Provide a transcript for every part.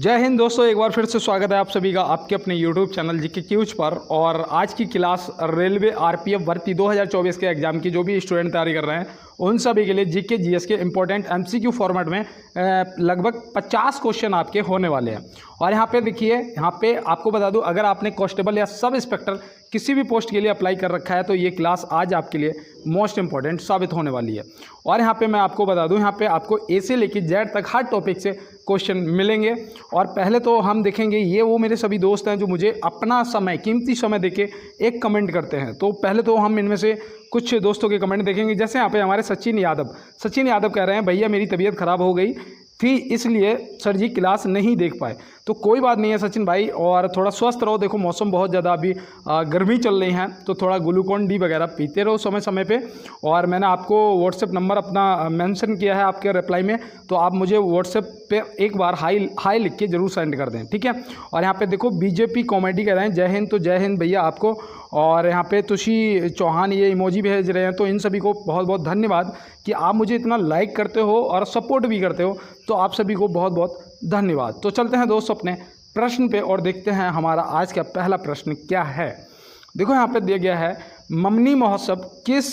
जय हिंद दोस्तों, एक बार फिर से स्वागत है आप सभी का आपके अपने YouTube चैनल जीके क्यूज पर। और आज की क्लास रेलवे आरपीएफ भर्ती 2024 के एग्जाम की जो भी स्टूडेंट तैयारी कर रहे हैं उन सभी के लिए जीके जीएस के इंपॉर्टेंट एमसीक्यू फॉर्मेट में लगभग 50 क्वेश्चन आपके होने वाले हैं। और यहाँ पे देखिए, यहाँ पे आपको बता दूं, अगर आपने कांस्टेबल या सब इंस्पेक्टर किसी भी पोस्ट के लिए अप्लाई कर रखा है तो ये क्लास आज आपके लिए मोस्ट इंपॉर्टेंट साबित होने वाली है। और यहाँ पे मैं आपको बता दूं, यहाँ पे आपको ए से लेकर जेड तक हर टॉपिक से क्वेश्चन मिलेंगे। और पहले तो हम देखेंगे, ये वो मेरे सभी दोस्त हैं जो मुझे अपना समय, कीमती समय देके एक कमेंट करते हैं। तो पहले तो हम इनमें से कुछ दोस्तों के कमेंट देखेंगे। जैसे यहाँ पे हमारे सचिन यादव कह रहे हैं, भैया मेरी तबीयत ख़राब हो गई थी इसलिए सर जी क्लास नहीं देख पाए। तो कोई बात नहीं है सचिन भाई, और थोड़ा स्वस्थ रहो। देखो मौसम बहुत ज़्यादा अभी गर्मी चल रही है, तो थोड़ा ग्लूकोन डी वगैरह पीते रहो समय समय पे। और मैंने आपको व्हाट्सएप नंबर अपना मेंशन किया है आपके रिप्लाई में, तो आप मुझे व्हाट्सएप पे एक बार हाई लिख के जरूर सेंड कर दें, ठीक है। और यहाँ पे देखो बीजेपी कॉमेडी कह रहे हैं, जय हिंद। तो जय हिंद भैया आपको। और यहाँ पे तुषी चौहान ये इमोजी भेज रहे हैं, तो इन सभी को बहुत बहुत धन्यवाद कि आप मुझे इतना लाइक करते हो और सपोर्ट भी करते हो। तो आप सभी को बहुत बहुत धन्यवाद। तो चलते हैं दोस्तों अपने प्रश्न पे और देखते हैं हमारा आज का पहला प्रश्न क्या है। देखो यहाँ पे दिया गया है, ममनी महोत्सव किस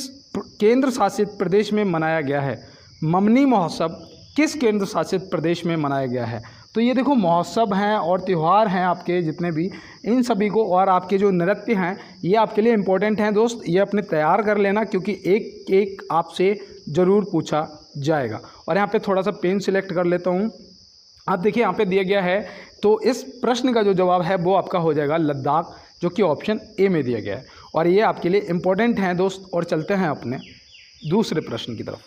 केंद्र शासित प्रदेश में मनाया गया है। ममनी महोत्सव किस केंद्र शासित प्रदेश में मनाया गया है। तो ये देखो महोत्सव हैं और त्यौहार हैं आपके जितने भी, इन सभी को, और आपके जो नृत्य हैं ये आपके लिए इम्पोर्टेंट हैं दोस्त। ये अपने तैयार कर लेना क्योंकि एक एक आपसे ज़रूर पूछा जाएगा। और यहाँ पे थोड़ा सा पेन सिलेक्ट कर लेता हूँ। आप देखिए यहाँ पे दिया गया है, तो इस प्रश्न का जो जवाब है वो आपका हो जाएगा लद्दाख, जो कि ऑप्शन ए में दिया गया है। और ये आपके लिए इम्पोर्टेंट हैं दोस्त। और चलते हैं अपने दूसरे प्रश्न की तरफ।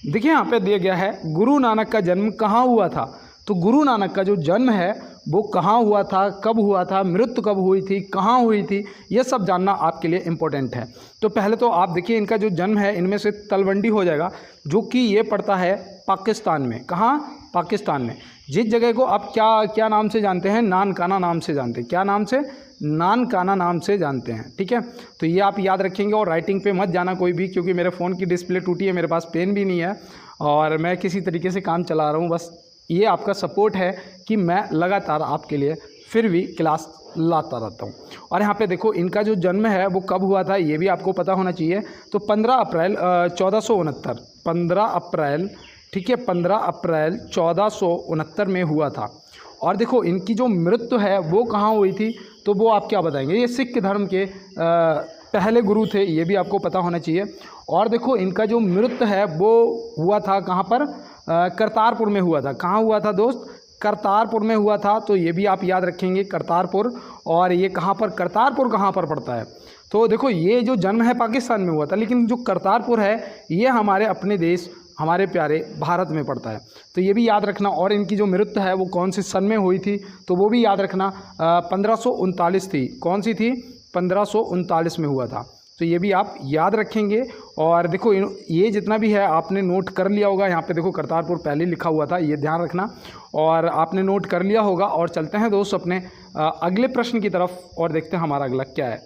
देखिए यहाँ पे दिया गया है, गुरु नानक का जन्म कहाँ हुआ था। तो गुरु नानक का जो जन्म है वो कहाँ हुआ था, कब हुआ था, मृत्यु कब हुई थी, कहाँ हुई थी, ये सब जानना आपके लिए इम्पोर्टेंट है। तो पहले तो आप देखिए, इनका जो जन्म है इनमें से तलवंडी हो जाएगा, जो कि ये पड़ता है पाकिस्तान में। कहाँ? पाकिस्तान में। जिस जगह को आप क्या नाम से जानते हैं, नानकाना नाम से जानते हैं। क्या नाम से? नानकाना नाम से जानते हैं, ठीक है। तो ये आप याद रखेंगे और राइटिंग पे मत जाना कोई भी, क्योंकि मेरे फ़ोन की डिस्प्ले टूटी है, मेरे पास पेन भी नहीं है और मैं किसी तरीके से काम चला रहा हूँ। बस ये आपका सपोर्ट है कि मैं लगातार आपके लिए फिर भी क्लास लाता रहता हूँ। और यहाँ पे देखो, इनका जो जन्म है वो कब हुआ था ये भी आपको पता होना चाहिए। तो 15 अप्रैल 1469, 15 अप्रैल, ठीक है, 15 अप्रैल 1469 में हुआ था। और देखो इनकी जो मृत्यु है वो कहाँ हुई थी, तो वो आप क्या बताएंगे। ये सिख धर्म के पहले गुरु थे, ये भी आपको पता होना चाहिए। और देखो इनका जो मृत्यु है वो हुआ था कहाँ पर, करतारपुर में हुआ था। कहाँ हुआ था दोस्त? करतारपुर में हुआ था। तो ये भी आप याद रखेंगे, करतारपुर। और ये कहाँ पर, करतारपुर कहाँ पर पड़ता है। तो देखो ये जो जन्म है पाकिस्तान में हुआ था, लेकिन जो करतारपुर है ये हमारे अपने देश, हमारे प्यारे भारत में पड़ता है। तो ये भी याद रखना। और इनकी जो मृत्यु है वो कौन से सन में हुई थी, तो वो भी याद रखना, 1539 थी। कौन सी थी? 1539 में हुआ था। तो ये भी आप याद रखेंगे। और देखो ये जितना भी है आपने नोट कर लिया होगा। यहाँ पे देखो करतारपुर पहले लिखा हुआ था, ये ध्यान रखना, और आपने नोट कर लिया होगा। और चलते हैं दोस्त अपने अगले प्रश्न की तरफ और देखते हैं हमारा अगला क्या है।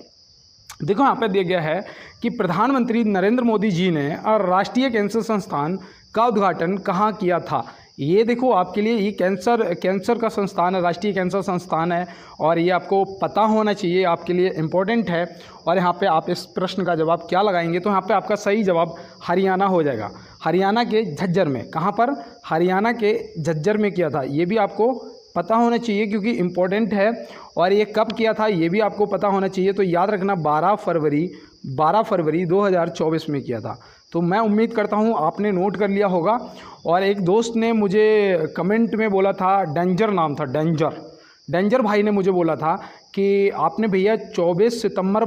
देखो यहाँ पे दिया गया है कि प्रधानमंत्री नरेंद्र मोदी जी ने राष्ट्रीय कैंसर संस्थान का उद्घाटन कहाँ किया था। ये देखो आपके लिए, ये कैंसर का संस्थान है, राष्ट्रीय कैंसर संस्थान है, और ये आपको पता होना चाहिए, आपके लिए इम्पोर्टेंट है। और यहाँ पे आप इस प्रश्न का जवाब क्या लगाएंगे, तो यहाँ पे आपका सही जवाब हरियाणा हो जाएगा। हरियाणा के झज्जर में। कहाँ पर? हरियाणा के झज्जर में किया था। ये भी आपको पता होना चाहिए क्योंकि इम्पोर्टेंट है। और ये कब किया था ये भी आपको पता होना चाहिए। तो याद रखना, 12 फरवरी 2024 में किया था। तो मैं उम्मीद करता हूँ आपने नोट कर लिया होगा। और एक दोस्त ने मुझे कमेंट में बोला था, डेंजर नाम था, डेंजर भाई ने मुझे बोला था कि आपने भैया 24 सितंबर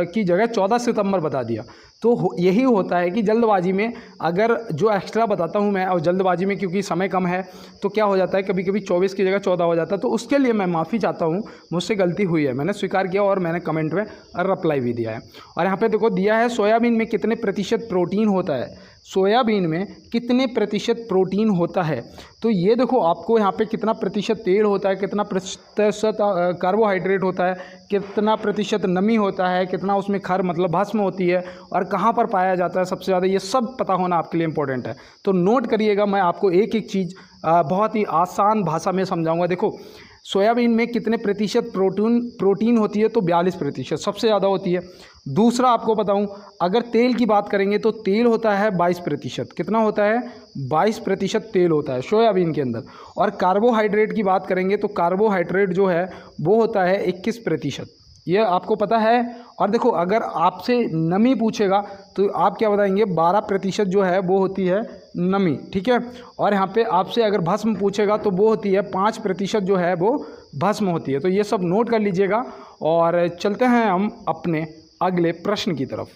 की जगह 14 सितंबर बता दिया। तो यही होता है कि जल्दबाजी में अगर जो एक्स्ट्रा बताता हूँ मैं, और जल्दबाजी में क्योंकि समय कम है तो क्या हो जाता है, कभी कभी 24 की जगह 14 हो जाता है। तो उसके लिए मैं माफ़ी चाहता हूँ, मुझसे गलती हुई है, मैंने स्वीकार किया और मैंने कमेंट में रिप्लाई भी दिया है। और यहाँ पे देखो दिया है, सोयाबीन में कितने प्रतिशत प्रोटीन होता है। सोयाबीन में कितने प्रतिशत प्रोटीन होता है? तो ये देखो आपको यहाँ पे कितना प्रतिशत तेल होता है, कितना प्रतिशत कार्बोहाइड्रेट होता है, कितना प्रतिशत नमी होता है, कितना उसमें खर मतलब भस्म होती है और कहाँ पर पाया जाता है सबसे ज़्यादा, ये सब पता होना आपके लिए इम्पोर्टेंट है। तो नोट करिएगा, मैं आपको एक एक चीज़ बहुत ही आसान भाषा में समझाऊंगा। देखो सोयाबीन में कितने प्रतिशत प्रोटीन होती है? तो 42% सबसे ज़्यादा होती है। दूसरा आपको बताऊं, अगर तेल की बात करेंगे तो तेल होता है 22%। कितना होता है? 22% तेल होता है सोयाबीन के अंदर। और कार्बोहाइड्रेट की बात करेंगे तो कार्बोहाइड्रेट जो है वो होता है 21%। ये आपको पता है। और देखो अगर आपसे नमी पूछेगा तो आप क्या बताएंगे? 12% जो है वो होती है नमी, ठीक है। और यहाँ पे आपसे अगर भस्म पूछेगा तो वो होती है 5% जो है वो भस्म होती है। तो ये सब नोट कर लीजिएगा और चलते हैं हम अपने अगले प्रश्न की तरफ।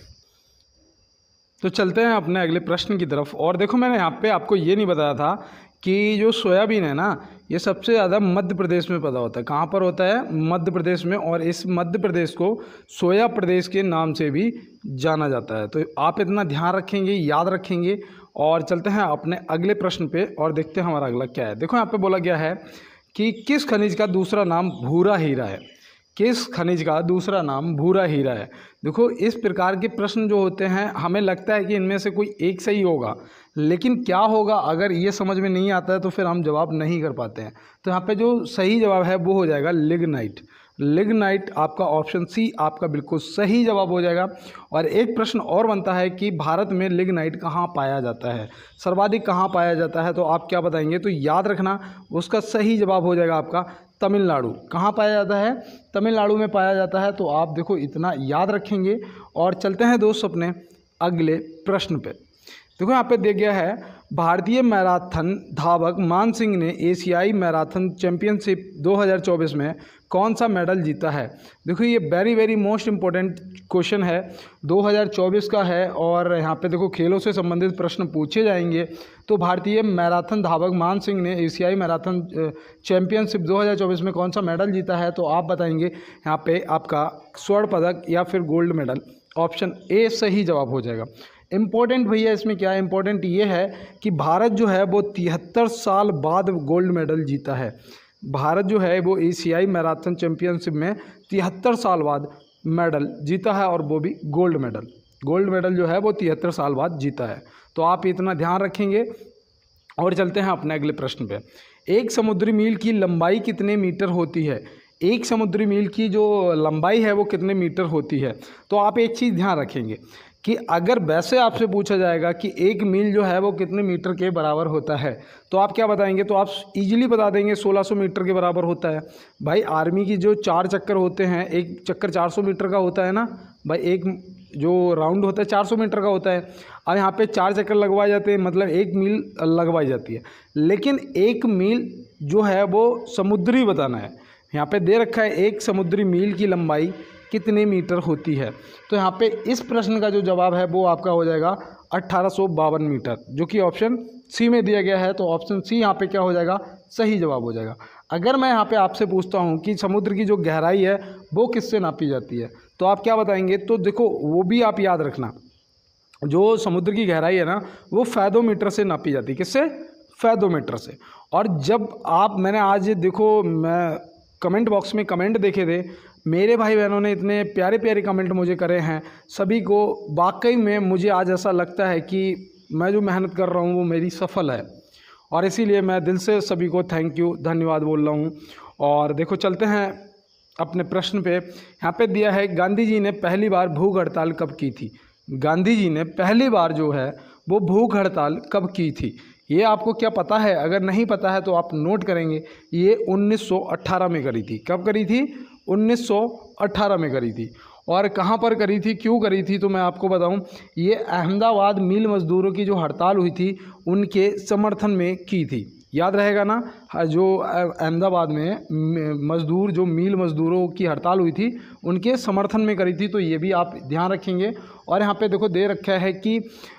तो चलते हैं अपने अगले प्रश्न की तरफ। और देखो मैंने यहाँ पे आपको ये नहीं बताया था कि जो सोयाबीन है ना, ये सबसे ज़्यादा मध्य प्रदेश में पैदा होता है। कहाँ पर होता है? मध्य प्रदेश में। और इस मध्य प्रदेश को सोया प्रदेश के नाम से भी जाना जाता है। तो आप इतना ध्यान रखेंगे, याद रखेंगे। और चलते हैं अपने अगले प्रश्न पे और देखते हैं हमारा अगला क्या है। देखो यहाँ पे बोला गया है कि किस खनिज का दूसरा नाम भूरा हीरा है? किस खनिज का दूसरा नाम भूरा हीरा है? देखो इस प्रकार के प्रश्न जो होते हैं हमें लगता है कि इनमें से कोई एक सही होगा, लेकिन क्या होगा अगर ये समझ में नहीं आता है तो फिर हम जवाब नहीं कर पाते हैं। तो यहाँ पे जो सही जवाब है वो हो जाएगा लिग्नाइट। लिग्नाइट आपका ऑप्शन सी आपका बिल्कुल सही जवाब हो जाएगा। और एक प्रश्न और बनता है कि भारत में लिग्नाइट कहाँ पाया जाता है, सर्वाधिक कहाँ पाया जाता है? तो आप क्या बताएंगे? तो याद रखना उसका सही जवाब हो जाएगा आपका तमिलनाडु। कहाँ पाया जाता है? तमिलनाडु में पाया जाता है। तो आप देखो इतना याद रखेंगे। और चलते हैं दोस्त अपने अगले प्रश्न पे। देखो यहाँ पे दिया गया है, भारतीय मैराथन धावक मान सिंह ने एशियाई मैराथन चैंपियनशिप 2024 में कौन सा मेडल जीता है? देखो ये very very most important question है, 2024 का है। और यहाँ पे देखो खेलों से संबंधित प्रश्न पूछे जाएंगे। तो भारतीय मैराथन धावक मान सिंह ने एशियाई मैराथन चैंपियनशिप 2024 में कौन सा मेडल जीता है? तो आप बताएंगे यहाँ पे आपका स्वर्ण पदक या फिर गोल्ड मेडल। ऑप्शन ए सही जवाब हो जाएगा। इम्पोर्टेंट भैया इसमें क्या है? इम्पोर्टेंट ये है कि भारत जो है वो 73 साल बाद गोल्ड मेडल जीता है। भारत जो है वो एशियाई मैराथन चैंपियनशिप में 73 साल बाद मेडल जीता है और वो भी गोल्ड मेडल। गोल्ड मेडल जो है वो 73 साल बाद जीता है। तो आप इतना ध्यान रखेंगे। और चलते हैं अपने अगले प्रश्न पे। एक समुद्री मील की लंबाई कितने मीटर होती है? एक समुद्री मील की जो लंबाई है वो कितने मीटर होती है? तो आप एक चीज़ ध्यान रखेंगे कि अगर वैसे आपसे पूछा जाएगा कि एक मील जो है वो कितने मीटर के बराबर होता है, तो आप क्या बताएंगे? तो आप इजीली बता देंगे 1600 मीटर के बराबर होता है। भाई आर्मी की जो 4 चक्कर होते हैं, एक चक्कर 400 मीटर का होता है ना भाई, एक जो राउंड होता है 400 मीटर का होता है। अब यहाँ पे 4 चक्कर लगवाए जाते हैं, मतलब 1 मील लगवाई जाती है। लेकिन 1 मील जो है वो समुद्री बताना है। यहाँ पे दे रखा है एक समुद्री मील की लंबाई कितने मीटर होती है। तो यहाँ पे इस प्रश्न का जो जवाब है वो आपका हो जाएगा 1852 मीटर, जो कि ऑप्शन सी में दिया गया है। तो ऑप्शन सी यहाँ पे क्या हो जाएगा? सही जवाब हो जाएगा। अगर मैं यहाँ पे आपसे पूछता हूँ कि समुद्र की जो गहराई है वो किससे नापी जाती है, तो आप क्या बताएंगे? तो देखो वो भी आप याद रखना, जो समुद्र की गहराई है ना वो फैदोमीटर से नापी जाती है। किससे? फैदोमीटर से। और जब आप मैंने आज देखो मैं कमेंट बॉक्स में कमेंट देखे थे, मेरे भाई बहनों ने इतने प्यारे प्यारे कमेंट मुझे करे हैं, सभी को वाकई में मुझे आज ऐसा लगता है कि मैं जो मेहनत कर रहा हूँ वो मेरी सफल है। और इसीलिए मैं दिल से सभी को थैंक यू, धन्यवाद बोल रहा हूँ। और देखो चलते हैं अपने प्रश्न पे। यहाँ पे दिया है, गांधी जी ने पहली बार भूख हड़ताल कब की थी? गांधी जी ने पहली बार जो है वो भूख हड़ताल कब की थी? ये आपको क्या पता है? अगर नहीं पता है तो आप नोट करेंगे। ये 1918 में करी थी। कब करी थी? 1918 में करी थी। और कहाँ पर करी थी, क्यों करी थी? तो मैं आपको बताऊं, ये अहमदाबाद मिल मज़दूरों की जो हड़ताल हुई थी उनके समर्थन में की थी। याद रहेगा ना, जो अहमदाबाद में मज़दूर जो मिल मज़दूरों की हड़ताल हुई थी उनके समर्थन में करी थी। तो ये भी आप ध्यान रखेंगे। और यहाँ पे देखो दे रखा है कि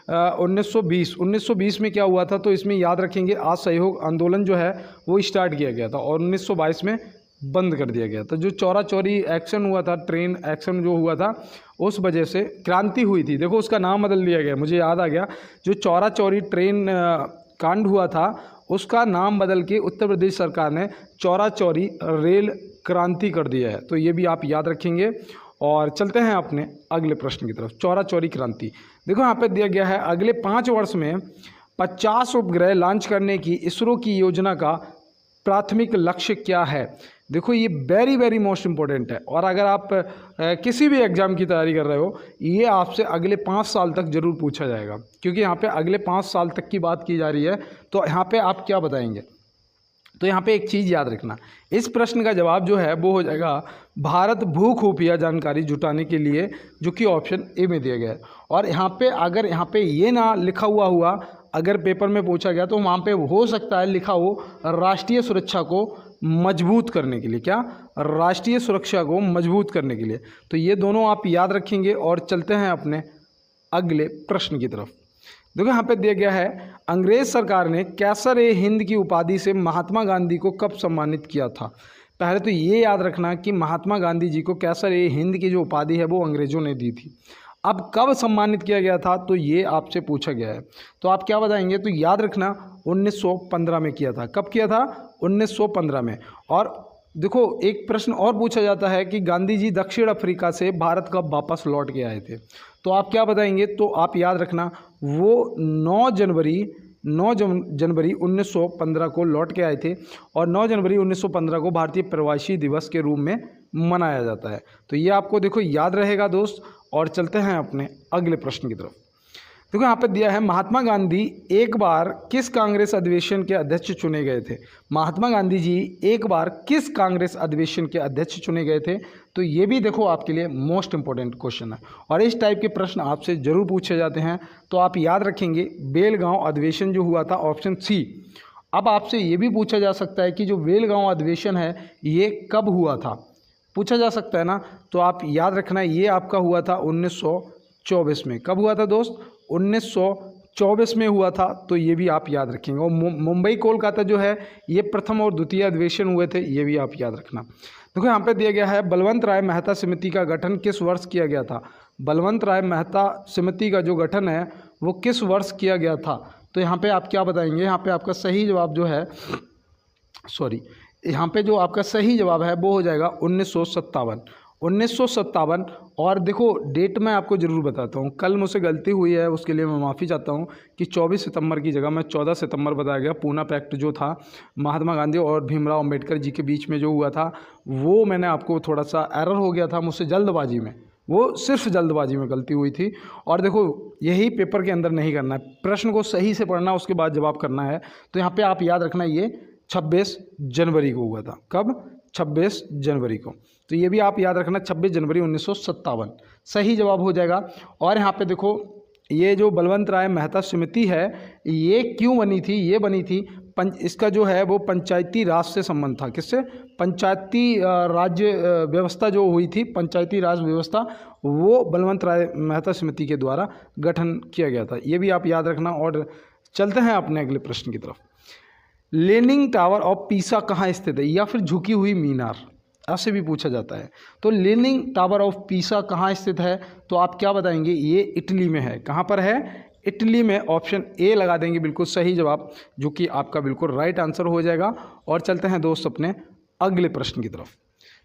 1920 में क्या हुआ था, तो इसमें याद रखेंगे असहयोग आंदोलन जो है वो स्टार्ट किया गया था। और 1922 में बंद कर दिया गया। तो जो चौरा चौरी एक्शन हुआ था, ट्रेन एक्शन जो हुआ था, उस वजह से क्रांति हुई थी। देखो उसका नाम बदल दिया गया, मुझे याद आ गया। जो चौरा चौरी ट्रेन कांड हुआ था उसका नाम बदल के उत्तर प्रदेश सरकार ने चौरा चौरी रेल क्रांति कर दिया है। तो ये भी आप याद रखेंगे। और चलते हैं अपने अगले प्रश्न की तरफ। चौरा चौरी क्रांति, देखो यहाँ पे दिया गया है अगले 5 वर्ष में 50 उपग्रह लॉन्च करने की इसरो की योजना का प्राथमिक लक्ष्य क्या है। देखो ये वेरी वेरी मोस्ट इम्पोर्टेंट है, और अगर आप किसी भी एग्ज़ाम की तैयारी कर रहे हो, ये आपसे अगले 5 साल तक ज़रूर पूछा जाएगा, क्योंकि यहाँ पे अगले 5 साल तक की बात की जा रही है। तो यहाँ पे आप क्या बताएंगे, तो यहाँ पे एक चीज़ याद रखना, इस प्रश्न का जवाब जो है वो हो जाएगा भारत भू खुफिया जानकारी जुटाने के लिए, जो कि ऑप्शन ए में दिया गया है। और यहाँ पे अगर यहाँ पे ये ना लिखा हुआ अगर पेपर में पूछा गया, तो वहाँ पे हो सकता है लिखा हो राष्ट्रीय सुरक्षा को मजबूत करने के लिए। क्या? राष्ट्रीय सुरक्षा को मजबूत करने के लिए। तो ये दोनों आप याद रखेंगे। और चलते हैं अपने अगले प्रश्न की तरफ। देखो यहाँ पे दिया गया है अंग्रेज सरकार ने कैसर ए हिंद की उपाधि से महात्मा गांधी को कब सम्मानित किया था। पहले तो ये याद रखना कि महात्मा गांधी जी को कैसर ए हिंद की जो उपाधि है वो अंग्रेजों ने दी थी। अब कब सम्मानित किया गया था, तो ये आपसे पूछा गया है। तो आप क्या बताएंगे, तो याद रखना 1915 में किया था। कब किया था? 1915 में। और देखो एक प्रश्न और पूछा जाता है कि गांधी जी दक्षिण अफ्रीका से भारत कब वापस लौट के आए थे। तो आप क्या बताएंगे, तो आप याद रखना वो 9 जनवरी 1915 को लौट के आए थे। और 9 जनवरी 1915 को भारतीय प्रवासी दिवस के रूप में मनाया जाता है। तो ये आपको देखो याद रहेगा दोस्त। और चलते हैं अपने अगले प्रश्न की तरफ। देखो यहाँ पे दिया है महात्मा गांधी एक बार किस कांग्रेस अधिवेशन के अध्यक्ष चुने गए थे। महात्मा गांधी जी एक बार किस कांग्रेस अधिवेशन के अध्यक्ष चुने गए थे। तो ये भी देखो आपके लिए मोस्ट इंपॉर्टेंट क्वेश्चन है, और इस टाइप के प्रश्न आपसे जरूर पूछे जाते हैं। तो आप याद रखेंगे बेलगांव अधिवेशन जो हुआ था, ऑप्शन सी। अब आपसे ये भी पूछा जा सकता है कि जो बेलगांव अधिवेशन है ये कब हुआ था, पूछा जा सकता है ना। तो आप याद रखना ये आपका हुआ था 1924 में। कब हुआ था दोस्त? 1924 में हुआ था। तो ये भी आप याद रखेंगे। और मुंबई कोलकाता जो है ये प्रथम और द्वितीय अधिवेशन हुए थे, ये भी आप याद रखना। देखो यहाँ पे दिया गया है बलवंत राय मेहता समिति का गठन किस वर्ष किया गया था। बलवंत राय मेहता समिति का जो गठन है वो किस वर्ष किया गया था। तो यहाँ पे आप क्या बताएंगे, यहाँ पे आपका सही जवाब जो है, यहाँ पे जो आपका सही जवाब है वो हो जाएगा 1957। और देखो डेट मैं आपको ज़रूर बताता हूँ, कल मुझसे गलती हुई है उसके लिए मैं माफ़ी चाहता हूँ कि 24 सितंबर की जगह मैं 14 सितंबर बताया गया। पूना पैक्ट जो था महात्मा गांधी और भीमराव अंबेडकर जी के बीच में जो हुआ था, वो मैंने आपको थोड़ा सा एरर हो गया था मुझसे जल्दबाजी में, वो सिर्फ जल्दबाजी में गलती हुई थी। और देखो यही पेपर के अंदर नहीं करना है, प्रश्न को सही से पढ़ना उसके बाद जवाब करना है। तो यहाँ पे आप याद रखना ये 26 जनवरी को हुआ था। कब? 26 जनवरी को। तो ये भी आप याद रखना 26 जनवरी 1957 सही जवाब हो जाएगा। और यहाँ पे देखो ये जो बलवंत राय मेहता समिति है ये क्यों बनी थी, ये बनी थी इसका जो है वो पंचायती राज से संबंध था। किससे? पंचायती राज्य व्यवस्था जो हुई थी, पंचायती राज व्यवस्था, वो बलवंत राय मेहता समिति के द्वारा गठन किया गया था। ये भी आप याद रखना। और चलते हैं अपने अगले प्रश्न की तरफ। लीनिंग टावर ऑफ पीसा कहाँ स्थित है, या फिर झुकी हुई मीनार, ऐसे भी पूछा जाता है। तो लीनिंग टावर ऑफ पीसा कहाँ स्थित है, तो आप क्या बताएंगे, ये इटली में है। कहाँ पर है? इटली में। ऑप्शन ए लगा देंगे बिल्कुल सही जवाब, जो कि आपका बिल्कुल राइट आंसर हो जाएगा। और चलते हैं दोस्त अपने अगले प्रश्न की तरफ।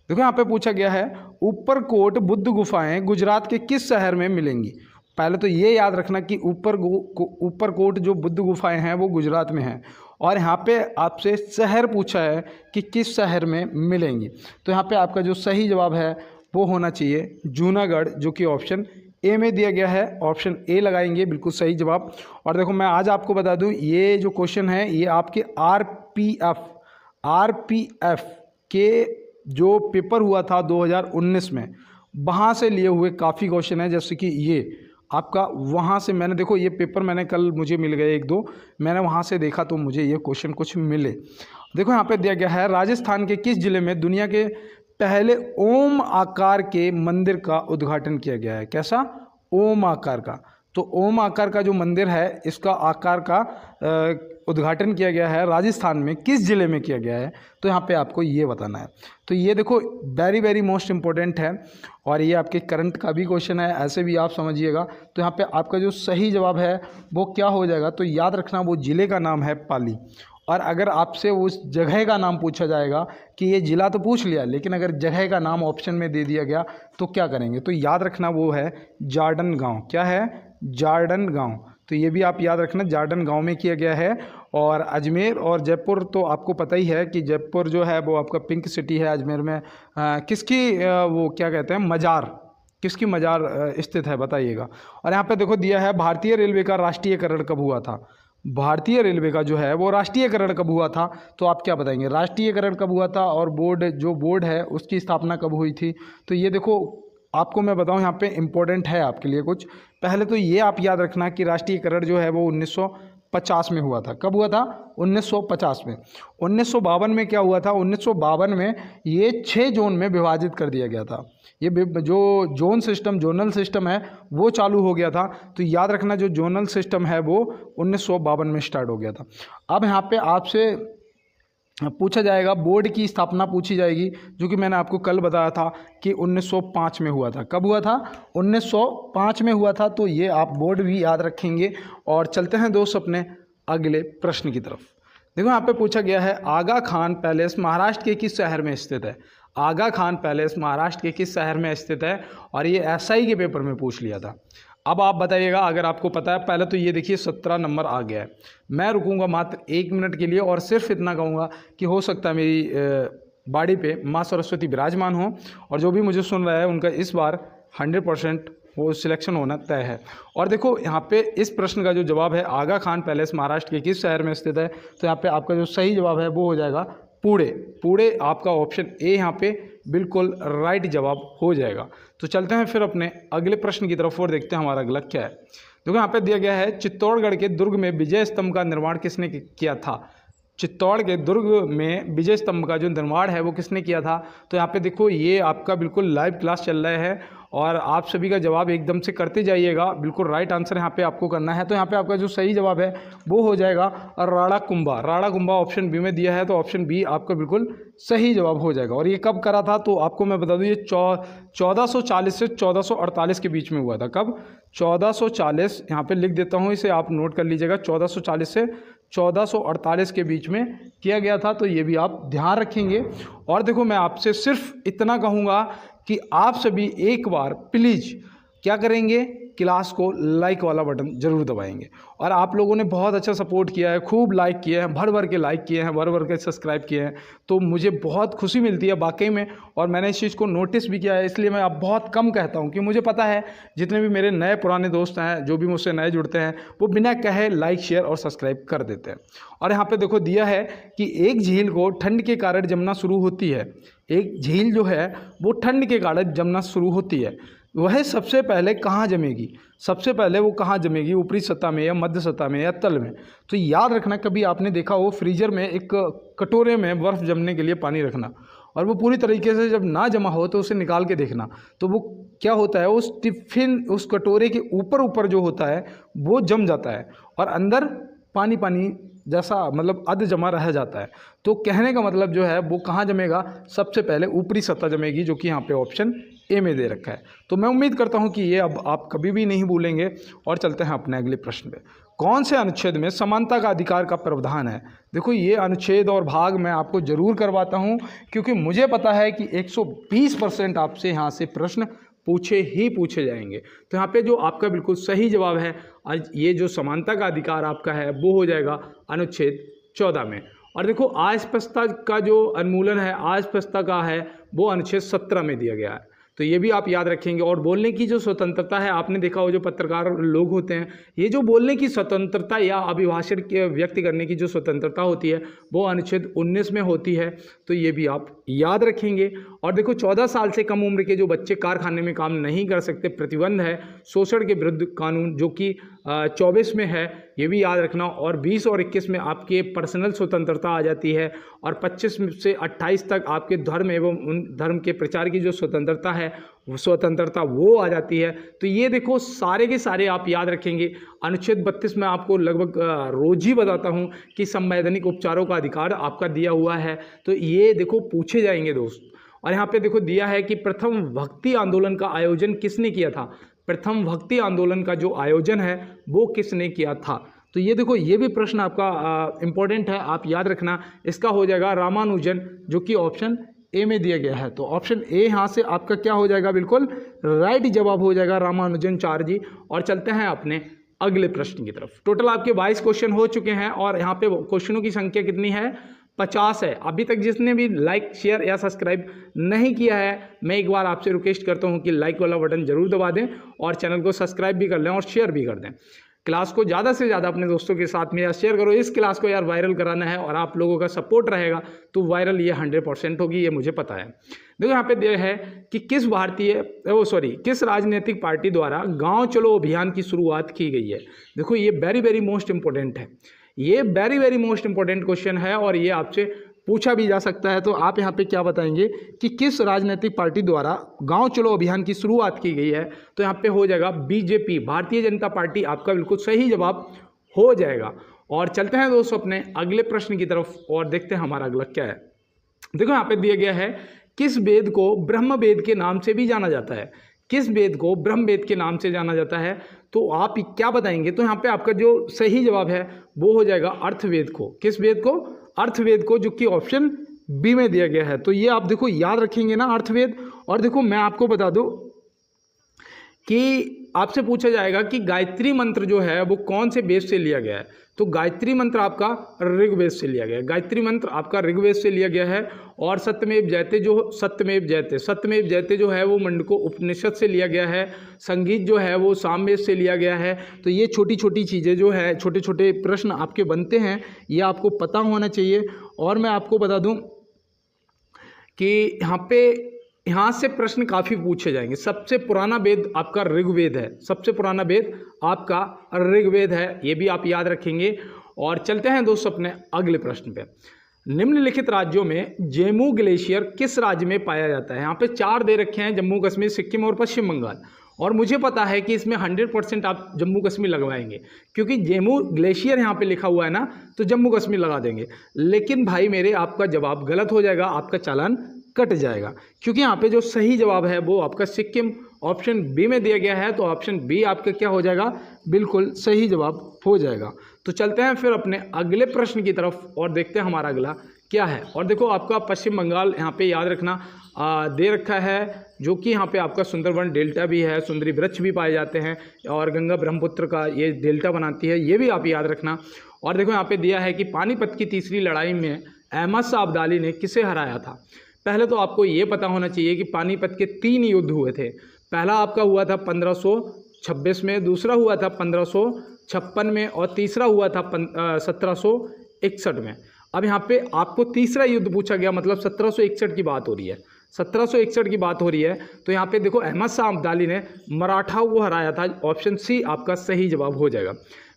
देखो यहाँ पे पूछा गया है ऊपरकोट बुद्ध गुफाएं गुजरात के किस शहर में मिलेंगी। पहले तो ये याद रखना कि ऊपरकोट जो बुद्ध गुफाएं हैं वो गुजरात में हैं। और यहाँ पे आपसे शहर पूछा है कि किस शहर में मिलेंगी। तो यहाँ पे आपका जो सही जवाब है वो होना चाहिए जूनागढ़, जो कि ऑप्शन ए में दिया गया है। ऑप्शन ए लगाएंगे बिल्कुल सही जवाब। और देखो मैं आज आपको बता दूं ये जो क्वेश्चन है ये आपके आरपीएफ के जो पेपर हुआ था 2019 में, वहाँ से लिए हुए काफ़ी क्वेश्चन है। जैसे कि ये आपका वहाँ से मैंने देखो ये पेपर मैंने कल मुझे मिल गए 1-2, मैंने वहाँ से देखा तो मुझे ये क्वेश्चन कुछ मिले। देखो यहाँ पे दिया गया है राजस्थान के किस जिले में दुनिया के पहले ओम आकार के मंदिर का उद्घाटन किया गया है। कैसा? ओम आकार का। तो ओम आकार का जो मंदिर है इसका आकार का उद्घाटन किया गया है राजस्थान में, किस ज़िले में किया गया है, तो यहाँ पे आपको ये बताना है। तो ये देखो वेरी वेरी मोस्ट इम्पोर्टेंट है और ये आपके करंट का भी क्वेश्चन है, ऐसे भी आप समझिएगा। तो यहाँ पे आपका जो सही जवाब है वो क्या हो जाएगा, तो याद रखना वो ज़िले का नाम है पाली। और अगर आपसे उस जगह का नाम पूछा जाएगा कि ये ज़िला तो पूछ लिया, लेकिन अगर जगह का नाम ऑप्शन में दे दिया गया तो क्या करेंगे, तो याद रखना वो है जार्डन गांव। क्या है, जार्डन गांव। तो ये भी आप याद रखना, जार्डन गांव में किया गया है। और अजमेर और जयपुर तो आपको पता ही है कि जयपुर जो है वो आपका पिंक सिटी है। अजमेर में किसकी वो क्या कहते हैं, मज़ार, किसकी मज़ार स्थित है बताइएगा। और यहाँ पे देखो दिया है भारतीय रेलवे का राष्ट्रीयकरण कब हुआ था। भारतीय रेलवे का जो है वो राष्ट्रीयकरण कब हुआ था, तो आप क्या बताएंगे, राष्ट्रीयकरण कब हुआ था और बोर्ड है उसकी स्थापना कब हुई थी। तो ये देखो आपको मैं बताऊं यहाँ पे इम्पोर्टेंट है आपके लिए कुछ। पहले तो ये आप याद रखना कि राष्ट्रीयकरण जो है वो 1950 में हुआ था। कब हुआ था, 1950 में। 1952 में क्या हुआ था, 1952 में ये 6 जोन में विभाजित कर दिया गया था। ये जो जोनल सिस्टम है वो चालू हो गया था। तो याद रखना जो जोनल सिस्टम है वो 1952 में स्टार्ट हो गया था। अब यहाँ पे आपसे पूछा जाएगा, बोर्ड की स्थापना पूछी जाएगी, जो कि मैंने आपको कल बताया था कि 1905 में हुआ था। कब हुआ था, 1905 में हुआ था। तो ये आप बोर्ड भी याद रखेंगे। और चलते हैं दोस्त अपने अगले प्रश्न की तरफ। देखो यहाँ पे पूछा गया है, आगा खान पैलेस महाराष्ट्र के किस शहर में स्थित है। आगा खान पैलेस महाराष्ट्र के किस शहर में स्थित है, और ये एसआई के पेपर में पूछ लिया था। अब आप बताइएगा अगर आपको पता है। पहले तो ये देखिए 17 नंबर आ गया है। मैं रुकूंगा मात्र 1 मिनट के लिए और सिर्फ इतना कहूँगा कि हो सकता है मेरी बाड़ी पे माँ सरस्वती विराजमान हो, और जो भी मुझे सुन रहा है उनका इस बार 100% वो सिलेक्शन होना तय है। और देखो यहाँ पे इस प्रश्न का जो जवाब है, आगा खान पैलेस महाराष्ट्र के किस शहर में स्थित है, तो यहाँ पे आपका जो सही जवाब है वो हो जाएगा पुणे। पुणे आपका ऑप्शन ए यहाँ पे बिल्कुल राइट जवाब हो जाएगा। तो चलते हैं फिर अपने अगले प्रश्न की तरफ और देखते हैं हमारा अगला क्या है। देखो यहाँ पे दिया गया है, चित्तौड़गढ़ के दुर्ग में विजय स्तंभ का निर्माण किसने किया था। चित्तौड़ के दुर्ग में विजय स्तंभ का जो निर्माण है वो किसने किया था। तो यहाँ पे देखो ये आपका बिल्कुल लाइव क्लास चल रहा है और आप सभी का जवाब एकदम से करते जाइएगा। बिल्कुल राइट आंसर यहाँ पे आपको करना है। तो यहाँ पे आपका जो सही जवाब है वो हो जाएगा राणा कुंभा। राणा कुंभा ऑप्शन बी में दिया है, तो ऑप्शन बी आपका बिल्कुल सही जवाब हो जाएगा। और ये कब करा था, तो आपको मैं बता दूँ ये 1440 से 1448 के बीच में हुआ था। कब, 1440, यहाँ पे लिख देता हूँ, इसे आप नोट कर लीजिएगा। 1440 से 1448 के बीच में किया गया था। तो ये भी आप ध्यान रखेंगे। और देखो मैं आपसे सिर्फ इतना कहूँगा कि आप सभी एक बार प्लीज़ क्या करेंगे, क्लास को लाइक वाला बटन ज़रूर दबाएंगे। और आप लोगों ने बहुत अच्छा सपोर्ट किया है, खूब लाइक किए हैं, भर भर के लाइक किए हैं, भर भर के सब्सक्राइब किए हैं, तो मुझे बहुत खुशी मिलती है वाकई में। और मैंने इस चीज़ को नोटिस भी किया है, इसलिए मैं अब बहुत कम कहता हूँ कि मुझे पता है जितने भी मेरे नए पुराने दोस्त हैं, जो भी मुझसे नए जुड़ते हैं, वो बिना कहे लाइक शेयर और सब्सक्राइब कर देते हैं। और यहाँ पर देखो दिया है कि एक झील को ठंड के कारण जमना शुरू होती है। एक झील जो है वो ठंड के कारण जमना शुरू होती है, वह सबसे पहले कहाँ जमेगी, सबसे पहले वो कहाँ जमेगी, ऊपरी सतह में या मध्य सतह में या तल में। तो याद रखना, कभी आपने देखा हो फ्रीजर में एक कटोरे में बर्फ़ जमने के लिए पानी रखना, और वो पूरी तरीके से जब ना जमा हो तो उसे निकाल के देखना, तो वो क्या होता है, उस टिफिन उस कटोरे के ऊपर जो होता है वो जम जाता है और अंदर पानी पानी जैसा मतलब अध जमा रह जाता है। तो कहने का मतलब जो है वो कहाँ जमेगा, सबसे पहले ऊपरी सतह जमेगी, जो कि यहाँ पे ऑप्शन ए में दे रखा है। तो मैं उम्मीद करता हूँ कि ये अब आप कभी भी नहीं भूलेंगे। और चलते हैं अपने अगले प्रश्न पे। कौन से अनुच्छेद में समानता का अधिकार का प्रावधान है। देखो ये अनुच्छेद और भाग मैं आपको जरूर करवाता हूँ, क्योंकि मुझे पता है कि 120% आपसे यहाँ से प्रश्न पूछे जाएंगे। तो यहाँ पे जो आपका बिल्कुल सही जवाब है, ये जो समानता का अधिकार आपका है वो हो जाएगा अनुच्छेद 14 में। और देखो अस्पृश्यता का जो उन्मूलन है, अस्पृश्यता का है, वो अनुच्छेद 17 में दिया गया है। तो ये भी आप याद रखेंगे। और बोलने की जो स्वतंत्रता है, आपने देखा हो जो पत्रकार लोग होते हैं, ये जो बोलने की स्वतंत्रता या अभिभाषण के व्यक्त करने की जो स्वतंत्रता होती है वो अनुच्छेद 19 में होती है। तो ये भी आप याद रखेंगे। और देखो 14 साल से कम उम्र के जो बच्चे कारखाने में काम नहीं कर सकते, प्रतिबंध है शोषण के विरुद्ध कानून, जो कि 24 में है, ये भी याद रखना। और 20 और 21 में आपके पर्सनल स्वतंत्रता आ जाती है, और 25 से 28 तक आपके धर्म एवं उन धर्म के प्रचार की जो स्वतंत्रता है वो आ जाती है। तो ये देखो सारे के सारे आप याद रखेंगे। अनुच्छेद 32 में आपको लगभग रोज ही बताता हूँ कि संवैधानिक उपचारों का अधिकार आपका दिया हुआ है, तो ये देखो पूछे जाएंगे दोस्त। और यहाँ पे देखो दिया है कि प्रथम भक्ति आंदोलन का आयोजन किसने किया था। प्रथम भक्ति आंदोलन का जो आयोजन है वो किसने किया था। तो ये देखो ये भी प्रश्न आपका इंपॉर्टेंट है, आप याद रखना। इसका हो जाएगा रामानुजन, जो कि ऑप्शन ए में दिया गया है। तो ऑप्शन ए यहाँ से आपका क्या हो जाएगा, बिल्कुल राइट जवाब हो जाएगा रामानुजन चार जी। और चलते हैं अपने अगले प्रश्न की तरफ। टोटल आपके 22 क्वेश्चन हो चुके हैं और यहाँ पे क्वेश्चनों की संख्या कितनी है, 50 है। अभी तक जिसने भी लाइक शेयर या सब्सक्राइब नहीं किया है, मैं एक बार आपसे रिक्वेस्ट करता हूँ कि लाइक वाला बटन जरूर दबा दें और चैनल को सब्सक्राइब भी कर लें और शेयर भी कर दें। क्लास को ज़्यादा से ज़्यादा अपने दोस्तों के साथ में यार शेयर करो। इस क्लास को यार वायरल कराना है और आप लोगों का सपोर्ट रहेगा तो वायरल ये 100% होगी, ये मुझे पता है। देखो यहाँ पे दिया है कि किस राजनीतिक पार्टी द्वारा गाँव चलो अभियान की शुरुआत की गई है। देखो ये वेरी वेरी मोस्ट इंपॉर्टेंट है, ये very very most important question है और ये आपसे पूछा भी जा सकता है। तो आप यहाँ पे क्या बताएंगे कि किस राजनीतिक पार्टी द्वारा गांव चलो अभियान की शुरुआत की गई है। तो यहाँ पे हो जाएगा बीजेपी, भारतीय जनता पार्टी, आपका बिल्कुल सही जवाब हो जाएगा। और चलते हैं दोस्तों अपने अगले प्रश्न की तरफ और देखते हैं हमारा अगला क्या है। देखो यहाँ पे दिया गया है किस वेद को ब्रह्म वेद के नाम से भी जाना जाता है। किस वेद को ब्रह्म वेद के नाम से जाना जाता है, तो आप क्या बताएंगे। तो यहाँ पे आपका जो सही जवाब है वो हो जाएगा अर्थवेद को। किस वेद को, अर्थवेद को, जो कि ऑप्शन बी में दिया गया है। तो ये आप देखो याद रखेंगे ना अर्थवेद। और देखो मैं आपको बता दूं कि आपसे पूछा जाएगा कि गायत्री मंत्र जो है वो कौन से वेद से लिया गया है। तो गायत्री मंत्र आपका ऋग्वेद से लिया गया है, गायत्री मंत्र आपका ऋग्वेद से लिया गया है। और सत्यमेव जयते जो है वो मंडको उपनिषद से लिया गया है। संगीत जो है वो सामवेद से लिया गया है। तो ये छोटी छोटी चीज़ें जो है, छोटे छोटे प्रश्न आपके बनते हैं, ये आपको पता होना चाहिए। और मैं आपको बता दूं कि यहाँ से प्रश्न काफ़ी पूछे जाएंगे। सबसे पुराना वेद आपका ऋग्वेद है, सबसे पुराना वेद आपका ऋग्वेद है, ये भी आप याद रखेंगे। और चलते हैं दोस्तों अपने अगले प्रश्न पे। निम्नलिखित राज्यों में जेमू ग्लेशियर किस राज्य में पाया जाता है। यहाँ पे 4 दे रखे हैं, जम्मू कश्मीर, सिक्किम और पश्चिम बंगाल। और मुझे पता है कि इसमें 100% आप जम्मू कश्मीर लगवाएंगे, क्योंकि जेमू ग्लेशियर यहाँ पे लिखा हुआ है ना, तो जम्मू कश्मीर लगा देंगे। लेकिन भाई मेरे, आपका जवाब गलत हो जाएगा, आपका चालान कट जाएगा, क्योंकि यहाँ पे जो सही जवाब है वो आपका सिक्किम ऑप्शन बी में दिया गया है। तो ऑप्शन बी आपका क्या हो जाएगा, बिल्कुल सही जवाब हो जाएगा। तो चलते हैं फिर अपने अगले प्रश्न की तरफ और देखते हैं हमारा अगला क्या है। और देखो आपका पश्चिम बंगाल यहाँ पे याद रखना दे रखा है, जो कि यहाँ पे आपका सुंदरवन डेल्टा भी है, सुंदरी वृक्ष भी पाए जाते हैं और गंगा ब्रह्मपुत्र का ये डेल्टा बनाती है, ये भी आप याद रखना। और देखो यहाँ पे दिया है कि पानीपत की तीसरी लड़ाई में अहमद शाह अब्दाली ने किसे हराया था। पहले तो आपको ये पता होना चाहिए कि पानीपत के 3 युद्ध हुए थे। पहला आपका हुआ था 1526 में, दूसरा हुआ था 1556 में और तीसरा हुआ था 1761 में। अब यहाँ पे आपको तीसरा युद्ध पूछा गया, मतलब 1761 की बात हो रही है, 1761 की बात हो रही है। तो यहाँ पे देखो अहमद शाह अब्दाली ने मराठाओं को हराया था, ऑप्शन सी आपका सही जवाब हो जाएगा।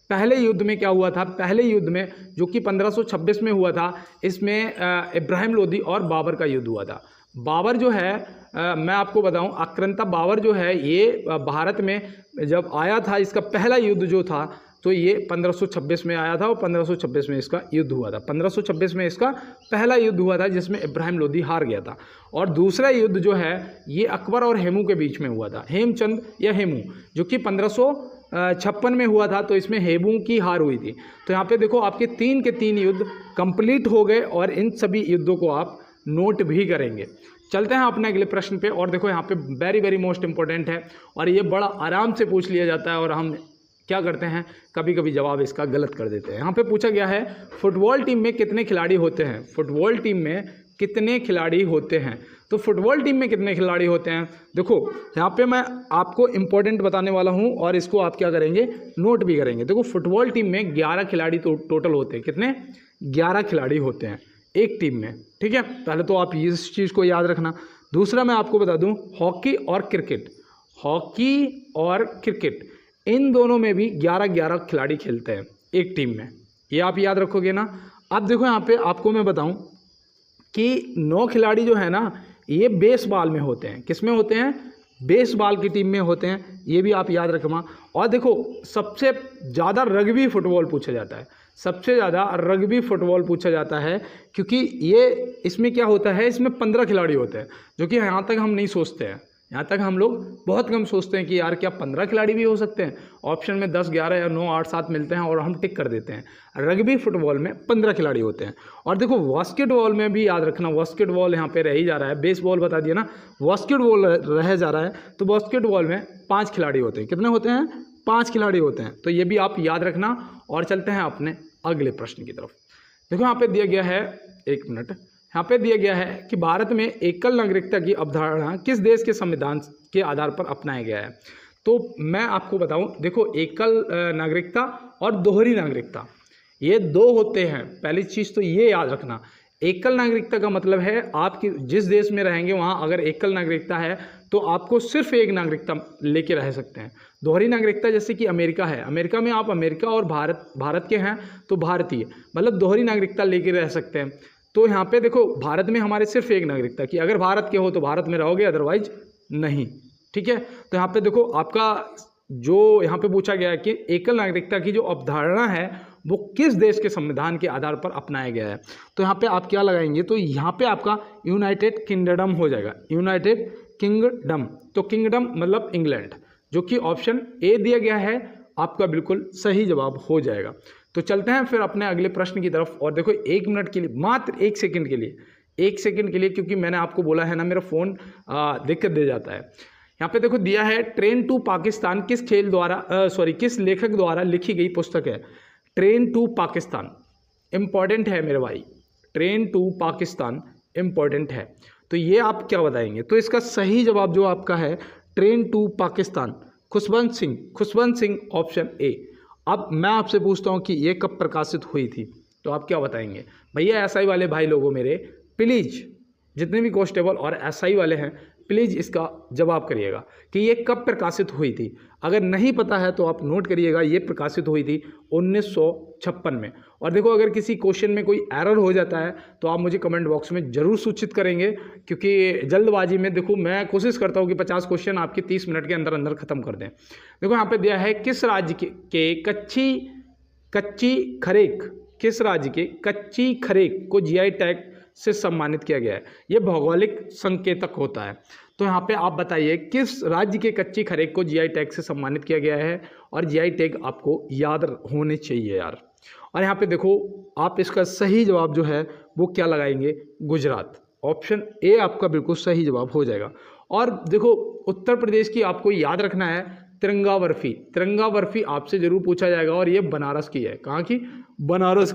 पहले युद्ध में क्या हुआ था, पहले युद्ध में जो कि 1526 में हुआ था, इसमें इब्राहिम लोदी और बाबर का युद्ध हुआ था। बाबर जो है मैं आपको बताऊं, आक्रांता बाबर जो है ये भारत में जब आया था, इसका पहला युद्ध जो था तो ये 1526 में आया था और 1526 में इसका युद्ध हुआ था। 1526 में इसका पहला युद्ध हुआ था जिसमें इब्राहिम लोदी हार गया था। और दूसरा युद्ध जो है ये अकबर और हेमू के बीच में हुआ था, हेमचंद या हेमू, जो कि 1556 में हुआ था। तो इसमें हेमू की हार हुई थी। तो यहाँ पे देखो आपके 3 के 3 युद्ध कंप्लीट हो गए और इन सभी युद्धों को आप नोट भी करेंगे। चलते हैं अपने अगले प्रश्न पे। और देखो यहाँ पे वेरी वेरी मोस्ट इंपॉर्टेंट है और ये बड़ा आराम से पूछ लिया जाता है और हम क्या करते हैं, कभी कभी जवाब इसका गलत कर देते हैं। यहाँ पे पूछा गया है फुटबॉल टीम में कितने खिलाड़ी होते हैं। फुटबॉल टीम में कितने खिलाड़ी होते हैं। तो फुटबॉल टीम में कितने खिलाड़ी होते हैं, देखो यहाँ पे मैं आपको इम्पोर्टेंट बताने वाला हूँ और इसको आप क्या करेंगे, नोट भी करेंगे। देखो फुटबॉल टीम में 11 खिलाड़ी तो टोटल होते हैं। कितने, 11 खिलाड़ी होते हैं एक टीम में, ठीक है। पहले तो आप इस चीज़ को याद रखना। दूसरा मैं आपको बता दूं, हॉकी और क्रिकेट, हॉकी और क्रिकेट इन दोनों में भी 11-11 खिलाड़ी खेलते हैं एक टीम में, ये आप याद रखोगे ना। अब देखो यहाँ पे आपको मैं बताऊं कि 9 खिलाड़ी जो है ना ये बेसबॉल में होते हैं। किस में होते हैं? बेसबॉल की टीम में होते हैं, ये भी आप याद रखना। और देखो सबसे ज़्यादा रग्बी फुटबॉल पूछा जाता है, सबसे ज़्यादा रग्बी फुटबॉल पूछा जाता है, क्योंकि ये इसमें क्या होता है, इसमें 15 खिलाड़ी होते हैं, जो कि यहाँ तक हम नहीं सोचते हैं। यहाँ तक हम लोग बहुत कम सोचते हैं कि यार क्या 15 खिलाड़ी भी हो सकते हैं। ऑप्शन में 10, 11 या 9, 8, 7 मिलते हैं और हम टिक कर देते हैं। रग्बी फुटबॉल में 15 खिलाड़ी होते हैं। और देखो बास्केटबॉल में भी याद रखना, बास्केटबॉल यहाँ पे रह ही जा रहा है, बेसबॉल बता दिया ना, बास्केटबॉल रह जा रहा है। तो बास्केटबॉल में 5 खिलाड़ी होते हैं। कितने होते हैं? 5 खिलाड़ी होते हैं। तो ये भी आप याद रखना। और चलते हैं अपने अगले प्रश्न की तरफ। देखो यहाँ पे दिया गया है, एक मिनट, यहाँ पे दिया गया है कि भारत में एकल नागरिकता की अवधारणा किस देश के संविधान के आधार पर अपनाया गया है। तो मैं आपको बताऊं, देखो एकल नागरिकता और दोहरी नागरिकता ये दो होते हैं। पहली चीज़ तो ये याद रखना, एकल नागरिकता का मतलब है आपकी जिस देश में रहेंगे वहाँ अगर एकल नागरिकता है तो आपको सिर्फ एक नागरिकता लेके रह सकते हैं। दोहरी नागरिकता जैसे कि अमेरिका है, अमेरिका में आप अमेरिका और भारत के हैं तो भारतीय, मतलब दोहरी नागरिकता लेके रह सकते हैं। तो यहाँ पे देखो भारत में हमारे सिर्फ एक नागरिकता की, अगर भारत के हो तो भारत में रहोगे, अदरवाइज नहीं। ठीक है, तो यहाँ पे देखो आपका जो यहाँ पे पूछा गया है कि एकल नागरिकता की जो अवधारणा है वो किस देश के संविधान के आधार पर अपनाया गया है। तो यहाँ पे आप क्या लगाएंगे, तो यहाँ पे आपका यूनाइटेड किंगडम हो जाएगा, यूनाइटेड किंगडम। तो किंगडम मतलब इंग्लैंड, जो कि ऑप्शन ए दिया गया है आपका बिल्कुल सही जवाब हो जाएगा। तो चलते हैं फिर अपने अगले प्रश्न की तरफ। और देखो 1 मिनट के लिए, मात्र 1 सेकंड के लिए, 1 सेकंड के लिए, क्योंकि मैंने आपको बोला है ना मेरा फ़ोन दिक्कत दे जाता है। यहाँ पे देखो दिया है ट्रेन टू पाकिस्तान किस खेल द्वारा किस लेखक द्वारा लिखी गई पुस्तक है। ट्रेन टू पाकिस्तान इम्पॉर्टेंट है मेरे भाई, ट्रेन टू पाकिस्तान इम्पॉर्टेंट है। तो ये आप क्या बताएंगे? तो इसका सही जवाब जो आपका है train to Pakistan, Khushwant Singh option A. अब मैं आपसे पूछता हूँ कि ये कब प्रकाशित हुई थी, तो आप क्या बताएंगे? भैया एसआई वाले भाई लोगों मेरे, प्लीज़ जितने भी कांस्टेबल और एसआई वाले हैं प्लीज़ इसका जवाब करिएगा कि ये कब प्रकाशित हुई थी। अगर नहीं पता है तो आप नोट करिएगा, ये प्रकाशित हुई थी 1956 में। और देखो अगर किसी क्वेश्चन में कोई एरर हो जाता है तो आप मुझे कमेंट बॉक्स में ज़रूर सूचित करेंगे, क्योंकि जल्दबाजी में देखो मैं कोशिश करता हूँ कि 50 क्वेश्चन आपके 30 मिनट के अंदर अंदर ख़त्म कर दें। देखो यहाँ पे दिया है किस राज्य के किस राज्य के कच्ची खरेक को जीआई टैग से सम्मानित किया गया है। ये भौगोलिक संकेतक होता है। तो यहाँ पे आप बताइए किस राज्य के कच्ची खरेक को जीआई टैग से सम्मानित किया गया है, और जीआई टैग आपको याद होने चाहिए यार। और यहाँ पे देखो आप इसका सही जवाब जो है वो क्या लगाएंगे? गुजरात, ऑप्शन ए आपका बिल्कुल सही जवाब हो जाएगा। और देखो उत्तर प्रदेश की आपको याद रखना है तिरंगा बर्फी, तिरंगा बर्फी आपसे जरूर पूछा जाएगा, और ये बनारस की है। कहाँ की? बनारस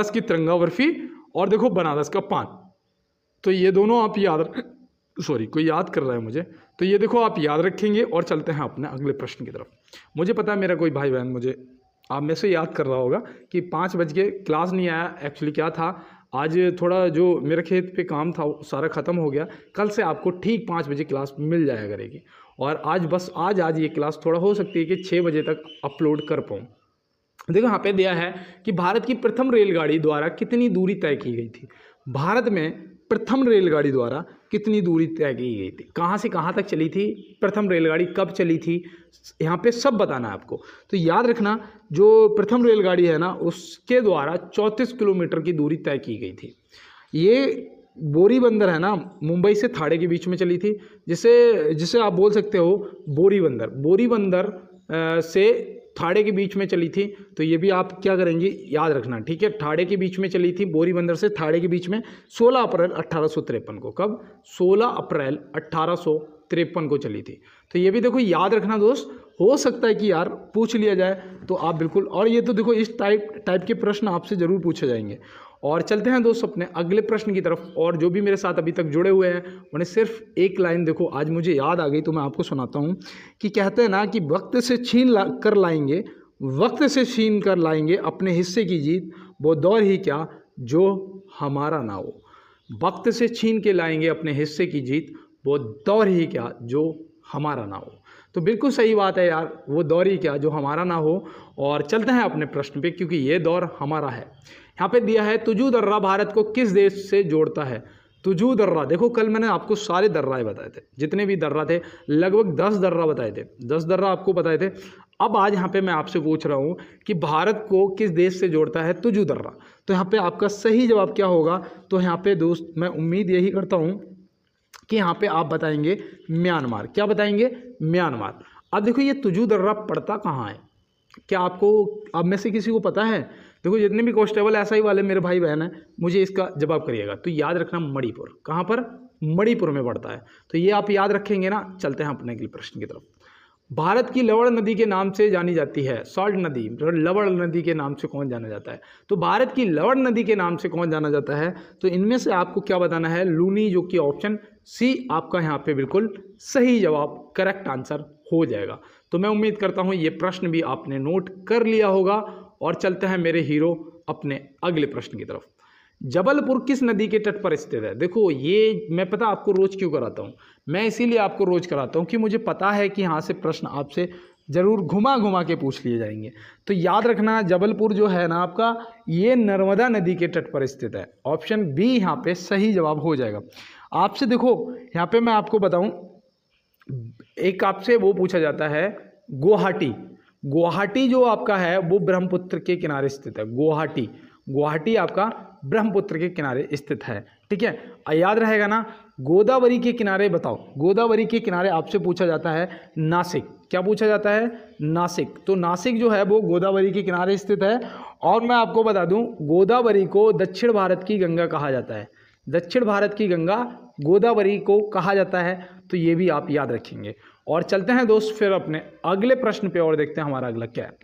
की तिरंगा बर्फी, और देखो बनारस का पान। तो ये दोनों आप कोई याद कर रहा है मुझे, तो ये देखो आप याद रखेंगे। और चलते हैं अपने अगले प्रश्न की तरफ। मुझे पता है मेरा कोई भाई बहन मुझे आप में से याद कर रहा होगा कि 5 बज के क्लास नहीं आया। एक्चुअली क्या था, आज थोड़ा जो मेरे खेत पे काम था वो सारा ख़त्म हो गया। कल से आपको ठीक 5 बजे क्लास मिल जाया करेगी, और आज ये क्लास थोड़ा हो सकती है कि 6 बजे तक अपलोड कर पाऊँ। देखो यहाँ पे दिया है कि भारत की प्रथम रेलगाड़ी द्वारा कितनी दूरी तय की गई थी। भारत में प्रथम रेलगाड़ी द्वारा कितनी दूरी तय की गई थी, कहाँ से कहाँ तक चली थी, प्रथम रेलगाड़ी कब चली थी, यहाँ पे सब बताना है आपको। तो याद रखना जो प्रथम रेलगाड़ी है ना उसके द्वारा 34 किलोमीटर की दूरी तय की गई थी। ये बोरीबंदर है ना, मुंबई से थाड़े के बीच में चली थी, जिसे आप बोल सकते हो बोरीबंदर से थाड़े के बीच में चली थी। तो ये भी आप क्या करेंगे याद रखना, ठीक है। थाड़े के बीच में चली थी, बोरीबंदर से थाड़े के बीच में 16 अप्रैल 1853 को। कब? 16 अप्रैल 1853 को चली थी। तो ये भी देखो याद रखना दोस्त, हो सकता है कि यार पूछ लिया जाए तो आप बिल्कुल, और ये तो देखो इस टाइप के प्रश्न आपसे ज़रूर पूछे जाएंगे। और चलते हैं दोस्त अपने अगले प्रश्न की तरफ। और जो भी मेरे साथ अभी तक जुड़े हुए हैं उन्हें सिर्फ एक लाइन देखो आज मुझे याद आ गई तो मैं आपको सुनाता हूँ कि कहते हैं ना कि वक्त से छीन कर लाएंगे अपने हिस्से की जीत, वो दौर ही क्या जो हमारा ना हो। वक्त से छीन के लाएंगे अपने हिस्से की जीत, वो दौर ही क्या जो हमारा ना हो। तो बिल्कुल सही बात है यार, वो दौर ही क्या जो हमारा ना हो। और चलते हैं अपने प्रश्न पे, क्योंकि ये दौर हमारा है। यहाँ पे दिया है तुजू दर्रा भारत को किस देश से जोड़ता है। तुजू दर्रा, देखो कल मैंने आपको सारे दर्राए बताए थे, जितने भी दर्रा थे लगभग 10 दर्रा बताए थे, 10 दर्रा आपको बताए थे। अब आज यहाँ पे मैं आपसे पूछ रहा हूँ कि भारत को किस देश से जोड़ता है तुजू दर्रा। तो यहाँ पे आपका सही जवाब क्या होगा। तो यहाँ पे दोस्त मैं उम्मीद यही करता हूँ कि यहाँ पे आप बताएंगे म्यांमार। क्या बताएंगे? म्यांमार। अब देखो ये तुजू दर्रा पड़ता कहाँ है, क्या आपको अब में से किसी को पता है? देखो जितने भी कॉन्स्टेबल एसआई वाले मेरे भाई बहन हैं, मुझे इसका जवाब करिएगा। तो याद रखना मणिपुर। कहाँ पर? मणिपुर में पड़ता है। तो ये आप याद रखेंगे ना। चलते हैं अपने अगले प्रश्न की तरफ। भारत की लवण नदी के नाम से जानी जाती है, सॉल्ट नदी, लवण नदी के नाम से कौन जाना जाता है? तो भारत की लवण नदी के नाम से कौन जाना जाता है? तो इनमें से आपको क्या बताना है? लूनी, जो कि ऑप्शन सी आपका यहाँ पे बिल्कुल सही जवाब, करेक्ट आंसर हो जाएगा। तो मैं उम्मीद करता हूँ ये प्रश्न भी आपने नोट कर लिया होगा। और चलते हैं मेरे हीरो अपने अगले प्रश्न की तरफ। जबलपुर किस नदी के तट पर स्थित है? देखो ये मैं पता आपको रोज क्यों कराता हूँ, मैं इसीलिए आपको रोज कराता हूँ कि मुझे पता है कि यहाँ से प्रश्न आपसे जरूर घुमा घुमा के पूछ लिए जाएंगे। तो याद रखना जबलपुर जो है ना आपका, ये नर्मदा नदी के तट पर स्थित है। ऑप्शन बी यहाँ पे सही जवाब हो जाएगा। आपसे देखो यहाँ पे मैं आपको बताऊं, एक आपसे वो पूछा जाता है गुवाहाटी। गुवाहाटी जो आपका है वो ब्रह्मपुत्र के किनारे स्थित है। गुवाहाटी, गुवाहाटी आपका ब्रह्मपुत्र के किनारे स्थित है। ठीक है, याद रहेगा ना। गोदावरी के किनारे बताओ, गोदावरी के किनारे आपसे पूछा जाता है नासिक। क्या पूछा जाता है? नासिक। तो नासिक जो है वो गोदावरी के किनारे स्थित है। और मैं आपको बता दूं, गोदावरी को दक्षिण भारत की गंगा कहा जाता है। दक्षिण भारत की गंगा गोदावरी को कहा जाता है। तो ये भी आप याद रखेंगे। और चलते हैं दोस्त फिर अपने अगले प्रश्न पे और देखते हैं हमारा अगला क्या है।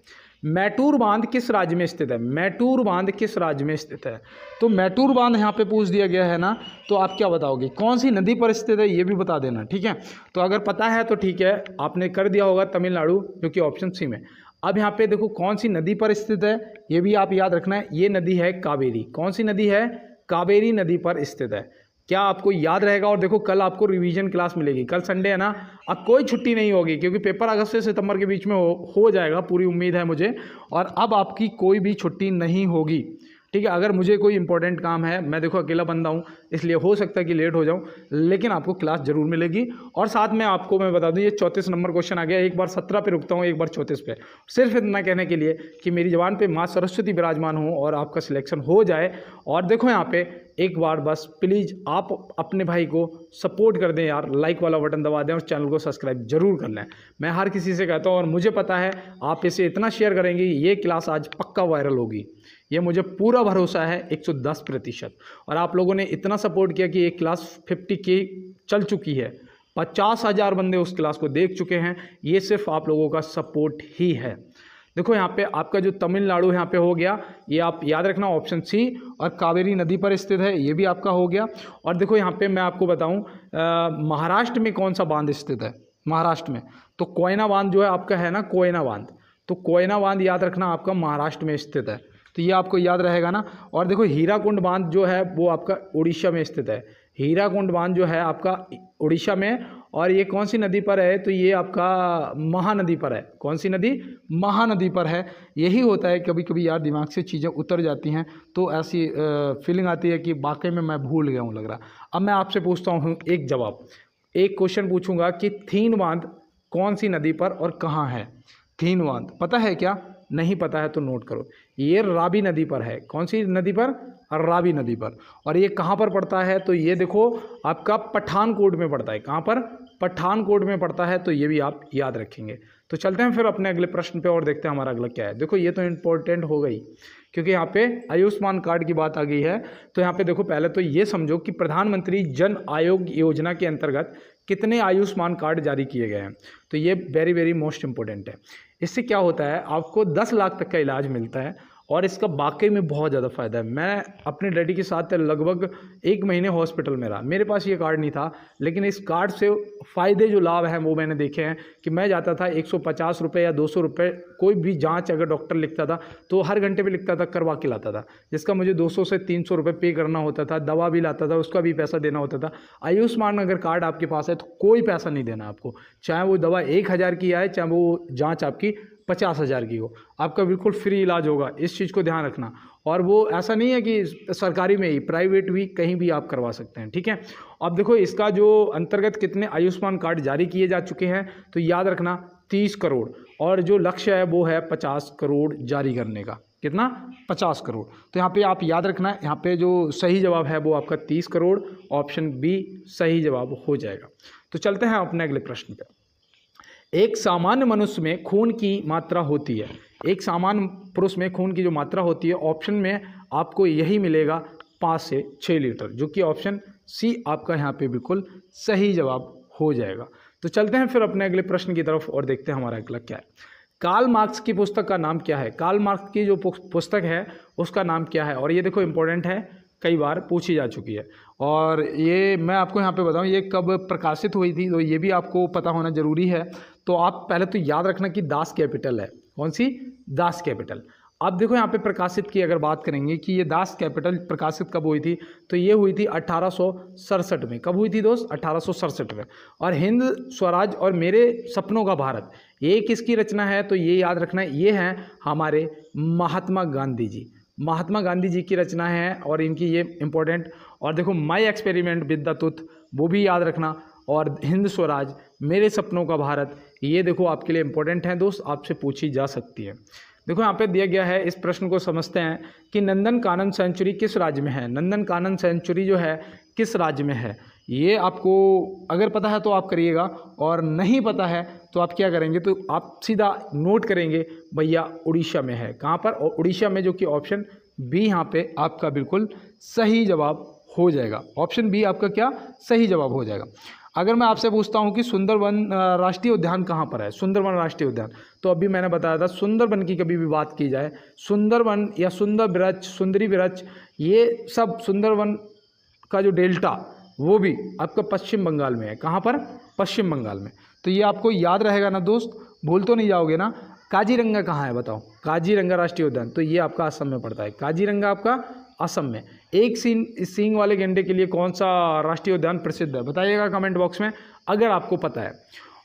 मैटूर बांध किस राज्य में स्थित है? मैटूर बांध किस राज्य में स्थित है? तो मैटूर बांध यहाँ पे पूछ दिया गया है ना, तो आप क्या बताओगे? कौन सी नदी पर स्थित है ये भी बता देना। ठीक है, तो अगर पता है तो ठीक है, आपने कर दिया होगा तमिलनाडु, जो कि ऑप्शन सी में। अब यहाँ पे देखो कौन सी नदी पर स्थित है ये भी आप याद रखना है। ये नदी है कावेरी। कौन सी नदी है? कावेरी नदी पर स्थित है। क्या आपको याद रहेगा? और देखो कल आपको रिवीजन क्लास मिलेगी, कल संडे है ना, अब कोई छुट्टी नहीं होगी क्योंकि पेपर अगस्त से सितंबर के बीच में हो जाएगा, पूरी उम्मीद है मुझे। और अब आपकी कोई भी छुट्टी नहीं होगी। ठीक है, अगर मुझे कोई इंपॉर्टेंट काम है, मैं देखो अकेला बंदा हूँ इसलिए हो सकता है कि लेट हो जाऊँ, लेकिन आपको क्लास जरूर मिलेगी। और साथ में आपको मैं बता दूँ ये 34 नंबर क्वेश्चन आ गया, एक बार 17 पे रुकता हूँ, एक बार 34 पे, सिर्फ इतना कहने के लिए कि मेरी जबान पे माँ सरस्वती विराजमान हो और आपका सिलेक्शन हो जाए। और देखो यहाँ पे एक बार बस प्लीज़ आप अपने भाई को सपोर्ट कर दें यार, लाइक वाला बटन दबा दें और चैनल को सब्सक्राइब जरूर कर लें। मैं हर किसी से कहता हूँ और मुझे पता है आप इसे इतना शेयर करेंगे, ये क्लास आज पक्का वायरल होगी, ये मुझे पूरा भरोसा है 110%। और आप लोगों ने इतना सपोर्ट किया कि ये क्लास 50K चल चुकी है, 50,000 बंदे उस क्लास को देख चुके हैं। ये सिर्फ आप लोगों का सपोर्ट ही है। देखो यहाँ पे आपका जो तमिलनाडु यहाँ पे हो गया, ये आप याद रखना ऑप्शन सी, और कावेरी नदी पर स्थित है, ये भी आपका हो गया। और देखो यहाँ पे मैं आपको बताऊँ महाराष्ट्र में कौन सा बांध स्थित है? महाराष्ट्र में तो कोयना बांध जो है आपका है ना, कोयना बांध। तो कोयना बांध याद रखना आपका महाराष्ट्र में स्थित है, तो ये आपको याद रहेगा ना। और देखो हीराकुंड बांध जो है वो आपका उड़ीसा में स्थित है। हीराकुंड बांध जो है आपका उड़ीसा में, और ये कौन सी नदी पर है? तो ये आपका महानदी पर है। कौन सी नदी? महानदी पर है। यही होता है कभी कभी यार, दिमाग से चीज़ें उतर जाती हैं तो ऐसी फीलिंग आती है कि वाकई में मैं भूल गया हूँ लग रहा। अब मैं आपसे पूछता हूँ एक जवाब, एक क्वेश्चन पूछूंगा कि थीन बांध कौन सी नदी पर और कहाँ है? थीन बांध पता है क्या? नहीं पता है तो नोट करो, ये रावी नदी पर है। कौन सी नदी पर? रावी नदी पर। और ये कहाँ पर पड़ता है? तो ये देखो आपका पठानकोट में पड़ता है। कहाँ पर? पठानकोट में पड़ता है। तो ये भी आप याद रखेंगे। तो चलते हैं फिर अपने अगले प्रश्न पे और देखते हैं हमारा अगला क्या है। देखो ये तो इम्पोर्टेंट हो गई क्योंकि यहाँ पे आयुष्मान कार्ड की बात आ गई है। तो यहाँ पे देखो पहले तो ये समझो कि प्रधानमंत्री जन आयोग योजना के अंतर्गत कितने आयुष्मान कार्ड जारी किए गए हैं। तो ये वेरी वेरी मोस्ट इंपॉर्टेंट है। इससे क्या होता है, आपको 10 लाख तक का इलाज मिलता है और इसका वाकई में बहुत ज़्यादा फ़ायदा है। मैं अपने डैडी के साथ लगभग 1 महीने हॉस्पिटल में रहा, मेरे पास ये कार्ड नहीं था, लेकिन इस कार्ड से फ़ायदे जो लाभ हैं वो मैंने देखे हैं कि मैं जाता था 150 रुपये या 200 रुपये, कोई भी जांच अगर डॉक्टर लिखता था तो हर घंटे पे लिखता था, करवा के लाता था, जिसका मुझे 200 से 300 रुपये पे करना होता था। दवा भी लाता था, उसका भी पैसा देना होता था। आयुष्मान अगर कार्ड आपके पास है तो कोई पैसा नहीं देना आपको, चाहे वो दवा 1000 की आए, चाहे वो जाँच आपकी 50,000 की हो, आपका बिल्कुल फ्री इलाज होगा। इस चीज़ को ध्यान रखना। और वो ऐसा नहीं है कि सरकारी में ही, प्राइवेट भी कहीं भी आप करवा सकते हैं, ठीक है। अब देखो इसका जो अंतर्गत कितने आयुष्मान कार्ड जारी किए जा चुके हैं, तो याद रखना 30 करोड़, और जो लक्ष्य है वो है 50 करोड़ जारी करने का। कितना? 50 करोड़। तो यहाँ पे आप याद रखना, यहाँ पे जो सही जवाब है वो आपका 30 करोड़, ऑप्शन बी सही जवाब हो जाएगा। तो चलते हैं अपने अगले प्रश्न पे। एक सामान्य मनुष्य में खून की मात्रा होती है, एक सामान्य पुरुष में खून की जो मात्रा होती है, ऑप्शन में आपको यही मिलेगा 5 से 6 लीटर, जो कि ऑप्शन सी आपका यहाँ पे बिल्कुल सही जवाब हो जाएगा। तो चलते हैं फिर अपने अगले प्रश्न की तरफ और देखते हैं हमारा अगला क्या है। कार्ल मार्क्स की पुस्तक का नाम क्या है? कार्ल मार्क्स की जो पुस्तक है उसका नाम क्या है? और ये देखो इंपॉर्टेंट है, कई बार पूछी जा चुकी है। और ये मैं आपको यहाँ पे बताऊँ ये कब प्रकाशित हुई थी, तो ये भी आपको पता होना ज़रूरी है। तो आप पहले तो याद रखना कि दास कैपिटल है। कौन सी? Das Kapital. अब देखो यहाँ पे प्रकाशित की अगर बात करेंगे कि ये दास कैपिटल प्रकाशित कब हुई थी, तो ये हुई थी 1867 में। कब हुई थी दोस्त? 1867 में। और हिंद स्वराज और मेरे सपनों का भारत, ये किसकी रचना है? तो ये याद रखना, ये हैं हमारे महात्मा गांधी जी। महात्मा गांधी जी की रचना है और इनकी ये इम्पोर्टेंट। और देखो माई एक्सपेरिमेंट विद द तुथ, वो भी याद रखना। और हिंद स्वराज, मेरे सपनों का भारत, ये देखो आपके लिए इम्पोर्टेंट है दोस्त, आपसे पूछी जा सकती है। देखो यहाँ पे दिया गया है, इस प्रश्न को समझते हैं कि नंदन कानन सेंचुरी किस राज्य में है? नंदन कानन सेंचुरी जो है किस राज्य में है? ये आपको अगर पता है तो आप करिएगा, और नहीं पता है तो आप क्या करेंगे, तो आप सीधा नोट करेंगे भैया उड़ीसा में है। कहाँ पर? और उड़ीसा में, जो कि ऑप्शन बी यहाँ पे आपका बिल्कुल सही जवाब हो जाएगा। ऑप्शन बी आपका क्या सही जवाब हो जाएगा। अगर मैं आपसे पूछता हूँ कि सुंदरवन राष्ट्रीय उद्यान कहाँ पर है? सुंदरवन राष्ट्रीय उद्यान, तो अभी मैंने बताया था सुंदरवन की कभी भी बात की जाए, सुंदरवन या सुंदर वृक्ष, सुंदरी वृक्ष, ये सब सुंदरवन का जो डेल्टा वो भी आपका पश्चिम बंगाल में है। कहाँ पर? पश्चिम बंगाल में। तो ये आपको याद रहेगा ना दोस्त, भूल तो नहीं जाओगे ना। काजीरंगा कहाँ है बताओ? काजीरंगा राष्ट्रीय उद्यान, तो ये आपका असम में पड़ता है। काजीरंगा आपका असम में। एक सींग वाले गेंडे के लिए कौन सा राष्ट्रीय उद्यान प्रसिद्ध है? बताइएगा कमेंट बॉक्स में अगर आपको पता है।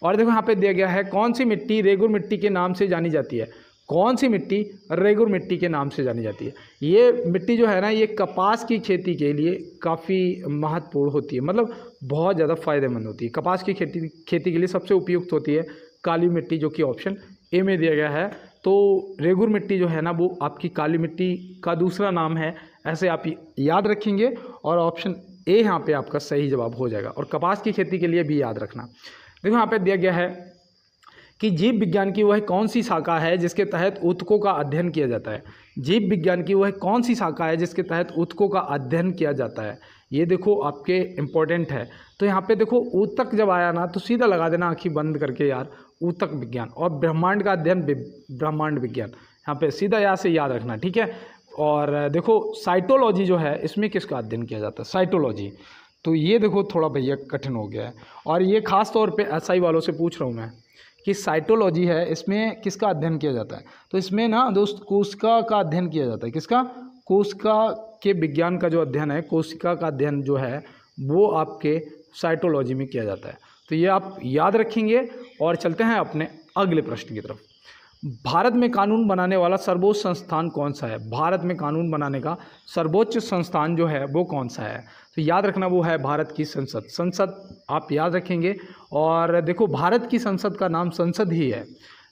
और देखो यहाँ पे दिया गया है, कौन सी मिट्टी रेगुर मिट्टी के नाम से जानी जाती है? कौन सी मिट्टी रेगुर मिट्टी के नाम से जानी जाती है? ये मिट्टी जो है ना, ये कपास की खेती के लिए काफ़ी महत्वपूर्ण होती है, मतलब बहुत ज़्यादा फायदेमंद होती है। कपास की खेती के लिए सबसे उपयुक्त होती है काली मिट्टी, जो कि ऑप्शन ए में दिया गया है। तो रेगुर मिट्टी जो है ना, वो आपकी काली मिट्टी का दूसरा नाम है, ऐसे आप याद रखेंगे, और ऑप्शन ए यहाँ पे आपका सही जवाब हो जाएगा। और कपास की खेती के लिए भी याद रखना। देखो यहाँ पे दिया गया है कि जीव विज्ञान की वह कौन सी शाखा है जिसके तहत ऊतकों का अध्ययन किया जाता है? जीव विज्ञान की वह कौन सी शाखा है जिसके तहत ऊतकों का अध्ययन किया जाता है? ये देखो आपके इम्पोर्टेंट है। तो यहाँ पे देखो ऊतक जब आया ना, तो सीधा लगा देना आँखें बंद करके यार, ऊतक विज्ञान। और ब्रह्मांड का अध्ययन ब्रह्मांड विज्ञान, यहाँ पे सीधा यहाँ से याद रखना, ठीक है। और देखो साइटोलॉजी जो है, इसमें किसका अध्ययन किया जाता है? साइटोलॉजी। तो ये देखो थोड़ा भैया कठिन हो गया है, और ये खास तौर पे एसआई वालों से पूछ रहा हूँ मैं कि साइटोलॉजी है, इसमें किसका अध्ययन किया जाता है? तो इसमें ना दोस्त कोशिका का अध्ययन किया जाता है। किसका? कोशिका के विज्ञान का जो अध्ययन है, कोशिका का अध्ययन जो है, वो आपके साइटोलॉजी में किया जाता है। तो ये आप याद रखेंगे। और चलते हैं अपने अगले प्रश्न की तरफ। भारत में कानून बनाने वाला सर्वोच्च संस्थान कौन सा है? भारत में कानून बनाने का सर्वोच्च संस्थान जो है वो कौन सा है? तो याद रखना, वो है भारत की संसद। संसद आप याद रखेंगे। और देखो भारत की संसद का नाम संसद ही है,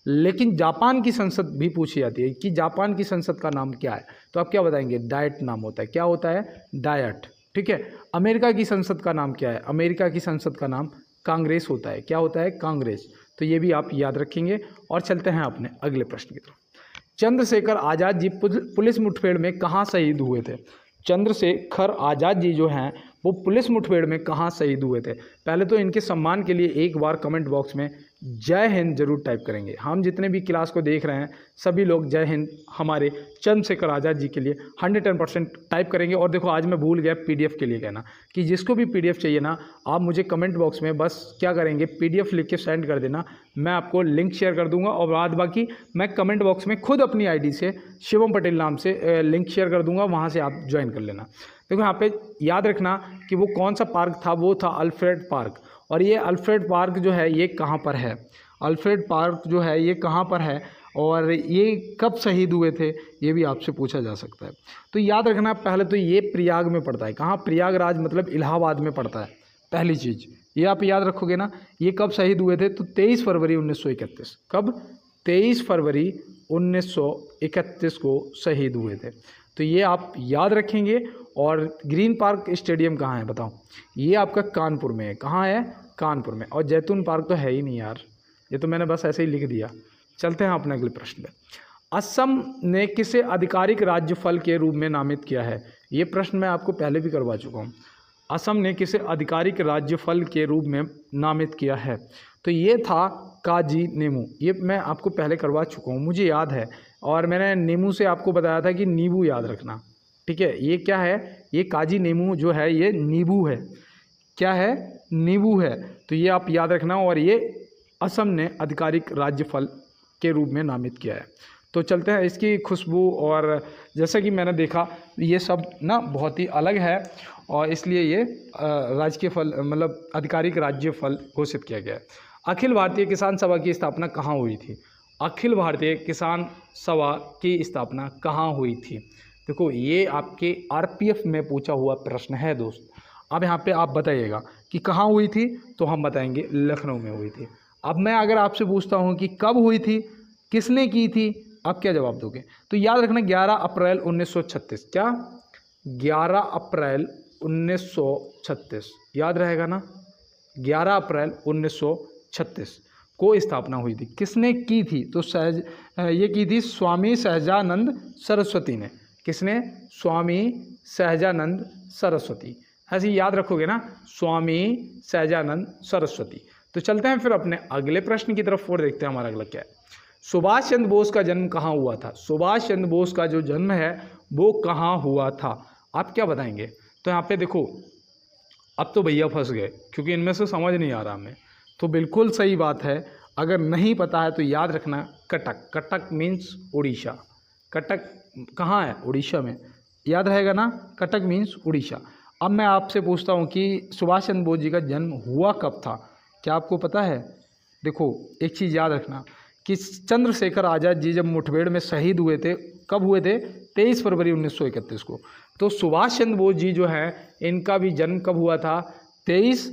लेकिन जापान की संसद भी पूछी जाती है कि जापान की संसद का नाम क्या है? तो आप क्या बताएंगे? डायट नाम होता है। क्या होता है? डायट, ठीक है। अमेरिका की संसद का नाम क्या है? अमेरिका की संसद का नाम कांग्रेस होता है। क्या होता है? कांग्रेस। तो ये भी आप याद रखेंगे। और चलते हैं अपने अगले प्रश्न की तरफ। चंद्रशेखर आज़ाद जी पुलिस मुठभेड़ में कहाँ शहीद हुए थे? चंद्रशेखर आज़ाद जी जो हैं वो पुलिस मुठभेड़ में कहाँ शहीद हुए थे? पहले तो इनके सम्मान के लिए एक बार कमेंट बॉक्स में जय हिंद जरूर टाइप करेंगे। हम जितने भी क्लास को देख रहे हैं सभी लोग जय हिंद हमारे चंद्रशेखर आज़ाद जी के लिए 110% टाइप करेंगे। और देखो आज मैं भूल गया पीडीएफ के लिए कहना कि जिसको भी पीडीएफ चाहिए ना, आप मुझे कमेंट बॉक्स में बस क्या करेंगे, पीडीएफ लिख के सेंड कर देना, मैं आपको लिंक शेयर कर दूंगा। और बाद बाकी मैं कमेंट बॉक्स में खुद अपनी आईडी से शिवम पटेल नाम से लिंक शेयर कर दूंगा, वहाँ से आप ज्वाइन कर लेना। देखो यहाँ पे याद रखना कि वो कौन सा पार्क था, वो था अल्फ्रेड पार्क। और ये अल्फ्रेड पार्क जो है ये कहाँ पर है, अल्फ्रेड पार्क जो है ये कहाँ पर है और ये कब शहीद हुए थे, ये भी आपसे पूछा जा सकता है। तो याद रखना पहले तो ये प्रयाग में पड़ता है। कहाँ? प्रयागराज मतलब इलाहाबाद में पड़ता है। पहली चीज़ ये आप याद रखोगे ना। ये कब शहीद हुए थे? तो 23 फरवरी 1931। कब? 23 फरवरी 1931 को शहीद हुए थे। तो ये आप याद रखेंगे। और ग्रीन पार्क स्टेडियम कहाँ है बताओ? ये आपका कानपुर में है। कहाँ है? कानपुर में। और जैतून पार्क तो है ही नहीं यार, ये तो मैंने बस ऐसे ही लिख दिया। चलते हैं अपने अगले प्रश्न पे। असम ने किसे आधिकारिक राज्य फल के रूप में नामित किया है? ये प्रश्न मैं आपको पहले भी करवा चुका हूँ। असम ने किसे आधिकारिक राज्य फल के रूप में नामित किया है? तो ये था काजी नींबू। ये मैं आपको पहले करवा चुका हूँ, मुझे याद है। और मैंने नींबू से आपको बताया था कि नींबू याद रखना, ठीक है। ये क्या है? ये काजी नींबू जो है ये नींबू है। क्या है? नींबू है। तो ये आप याद रखना। और ये असम ने आधिकारिक राज्य फल के रूप में नामित किया है। तो चलते हैं इसकी खुशबू, और जैसा कि मैंने देखा ये सब ना बहुत ही अलग है और इसलिए ये राजकीय फल मतलब आधिकारिक राज्य फल घोषित किया गया है। अखिल भारतीय किसान सभा की स्थापना कहाँ हुई थी? अखिल भारतीय किसान सभा की स्थापना कहाँ हुई थी? देखो ये आपके आरपीएफ में पूछा हुआ प्रश्न है दोस्त। अब यहाँ पे आप बताइएगा कि कहाँ हुई थी, तो हम बताएंगे लखनऊ में हुई थी। अब मैं अगर आपसे पूछता हूँ कि कब हुई थी, किसने की थी, आप क्या जवाब दोगे? तो याद रखना 11 अप्रैल 1936। क्या? 11 अप्रैल 1936 याद रहेगा ना। 11 अप्रैल 1936 को स्थापना हुई थी। किसने की थी? तो ये की थी स्वामी सहजानंद सरस्वती ने। किसने? स्वामी सहजानंद सरस्वती। ऐसे याद रखोगे ना, स्वामी सहजानंद सरस्वती। तो चलते हैं फिर अपने अगले प्रश्न की तरफ और देखते हैं हमारा अगला क्या है। सुभाष चंद्र बोस का जन्म कहाँ हुआ था? सुभाष चंद्र बोस का जो जन्म है वो कहाँ हुआ था, आप क्या बताएंगे? तो यहाँ पे देखो अब तो भैया फंस गए क्योंकि इनमें से समझ नहीं आ रहा हमें। तो बिल्कुल सही बात है, अगर नहीं पता है तो याद रखना कटक। कटक मीन्स उड़ीसा। कटक कहाँ है? उड़ीसा में। याद रहेगा ना, कटक मीन्स उड़ीसा। अब मैं आपसे पूछता हूँ कि सुभाष चंद्र बोस जी का जन्म हुआ कब था? क्या आपको पता है? देखो एक चीज़ याद रखना कि चंद्रशेखर आज़ाद जी जब मुठभेड़ में शहीद हुए थे, कब हुए थे? 23 फरवरी 1931 को। तो सुभाष चंद्र बोस जी जो है इनका भी जन्म कब हुआ था? 23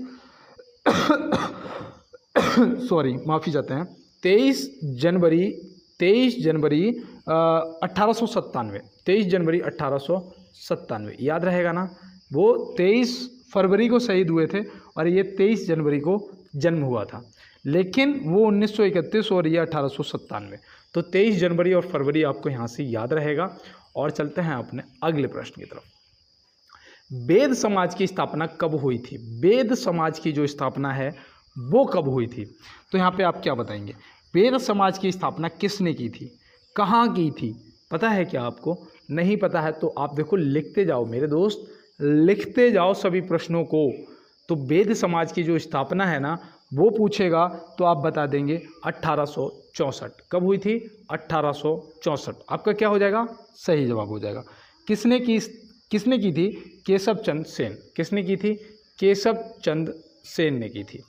सॉरी माफ़ी चाहते हैं, 23 जनवरी 1897। 23 जनवरी 1897 याद रहेगा ना। वो 23 फरवरी को शहीद हुए थे और ये 23 जनवरी को जन्म हुआ था, लेकिन वो 1931 और ये 1897। तो 23 जनवरी और फरवरी आपको यहाँ से याद रहेगा। और चलते हैं अपने अगले प्रश्न की तरफ। वेद समाज की स्थापना कब हुई थी? वेद समाज की जो स्थापना है वो कब हुई थी? तो यहाँ पे आप क्या बताएंगे? वेद समाज की स्थापना किसने की थी? कहाँ की थी? पता है क्या आपको? नहीं पता है तो आप देखो लिखते जाओ मेरे दोस्त, लिखते जाओ सभी प्रश्नों को। तो वेद समाज की जो स्थापना है ना वो पूछेगा तो आप बता देंगे 1864। कब हुई थी? 1864 आपका क्या हो जाएगा? सही जवाब हो जाएगा। किसने की थी? केशव चंद्र सेन। किसने की थी? केशव चंद्र सेन ने की थी।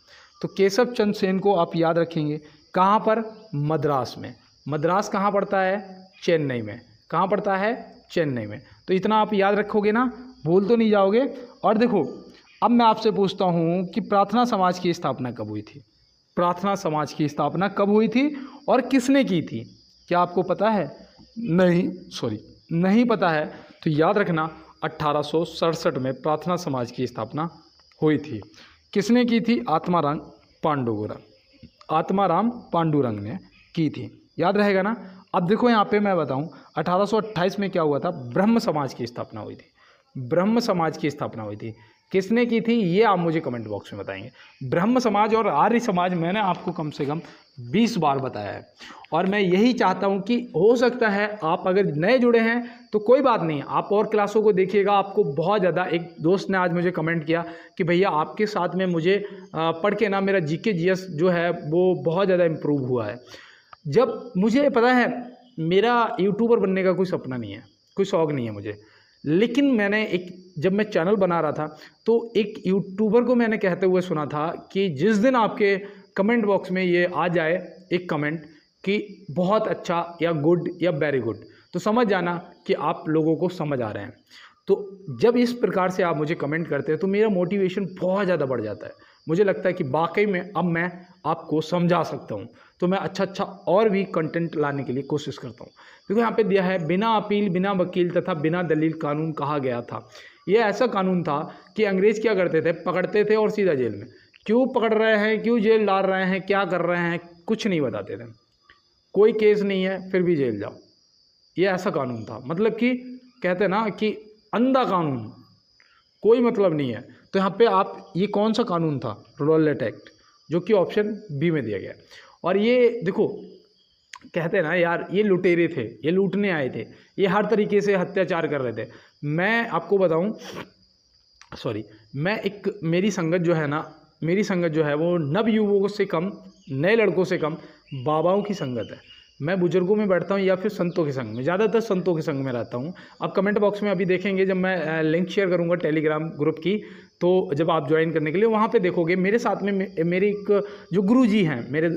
तो केशव चंद्र सेन को आप याद रखेंगे कहाँ पर? मद्रास में। मद्रास कहाँ पड़ता है? चेन्नई में। कहाँ पड़ता है? चेन्नई में। तो इतना आप याद रखोगे ना, भूल तो नहीं जाओगे। और देखो अब मैं आपसे पूछता हूँ कि प्रार्थना समाज की स्थापना कब हुई थी? प्रार्थना समाज की स्थापना कब हुई थी और किसने की थी? क्या आपको पता है? नहीं पता है तो याद रखना 1867 में प्रार्थना समाज की स्थापना हुई थी। किसने की थी? आत्माराम पांडुरंग ने की थी। याद रहेगा ना। अब देखो यहाँ पे मैं बताऊँ 1828 में क्या हुआ था? ब्रह्म समाज की स्थापना हुई थी। ब्रह्म समाज की स्थापना हुई थी। किसने की थी ये आप मुझे कमेंट बॉक्स में बताएंगे। ब्रह्म समाज और आर्य समाज मैंने आपको कम से कम 20 बार बताया है, और मैं यही चाहता हूं कि हो सकता है आप अगर नए जुड़े हैं तो कोई बात नहीं, आप और क्लासों को देखिएगा। आपको बहुत ज़्यादा, एक दोस्त ने आज मुझे कमेंट किया कि भैया आपके साथ में मुझे पढ़ के ना मेरा जीके जीएस जो है वो बहुत ज़्यादा इम्प्रूव हुआ है। जब मुझे पता है मेरा यूट्यूबर बनने का कोई सपना नहीं है, कोई शौक़ नहीं है मुझे, लेकिन मैंने जब मैं चैनल बना रहा था तो एक यूट्यूबर को मैंने कहते हुए सुना था कि जिस दिन आपके कमेंट बॉक्स में ये आ जाए एक कमेंट कि बहुत अच्छा या गुड या वेरी गुड, तो समझ जाना कि आप लोगों को समझ आ रहे हैं। तो जब इस प्रकार से आप मुझे कमेंट करते हैं तो मेरा मोटिवेशन बहुत ज़्यादा बढ़ जाता है। मुझे लगता है कि वाकई में अब मैं आपको समझा सकता हूँ, तो मैं अच्छा और भी कंटेंट लाने के लिए कोशिश करता हूँ। देखो यहाँ पे दिया है, बिना अपील, बिना वकील तथा बिना दलील कानून कहा गया था। ये ऐसा कानून था कि अंग्रेज़ क्या करते थे, पकड़ते थे और सीधा जेल में। क्यों पकड़ रहे हैं, क्यों जेल डाल रहे हैं, क्या कर रहे हैं, कुछ नहीं बताते थे। कोई केस नहीं है फिर भी जेल जाओ, ये ऐसा कानून था। मतलब कि कहते हैं ना कि अंधा कानून, कोई मतलब नहीं है। तो यहाँ पे आप, ये कौन सा कानून था, रॉलेट एक्ट, जो कि ऑप्शन बी में दिया गया। और ये देखो कहते हैं ना यार, ये लुटेरे थे, ये लूटने आए थे, ये हर तरीके से अत्याचार कर रहे थे। मैं आपको बताऊं, मेरी संगत जो है वो नव युवकों से कम, नए लड़कों से कम बाबाओं की संगत है। मैं बुजुर्गों में बैठता हूँ या फिर संतों के संग में, ज़्यादातर संतों के संग में रहता हूँ। आप कमेंट बॉक्स में अभी देखेंगे, जब मैं लिंक शेयर करूँगा टेलीग्राम ग्रुप की, तो जब आप ज्वाइन करने के लिए वहाँ पे देखोगे मेरे साथ में मेरे एक जो गुरुजी हैं, मेरे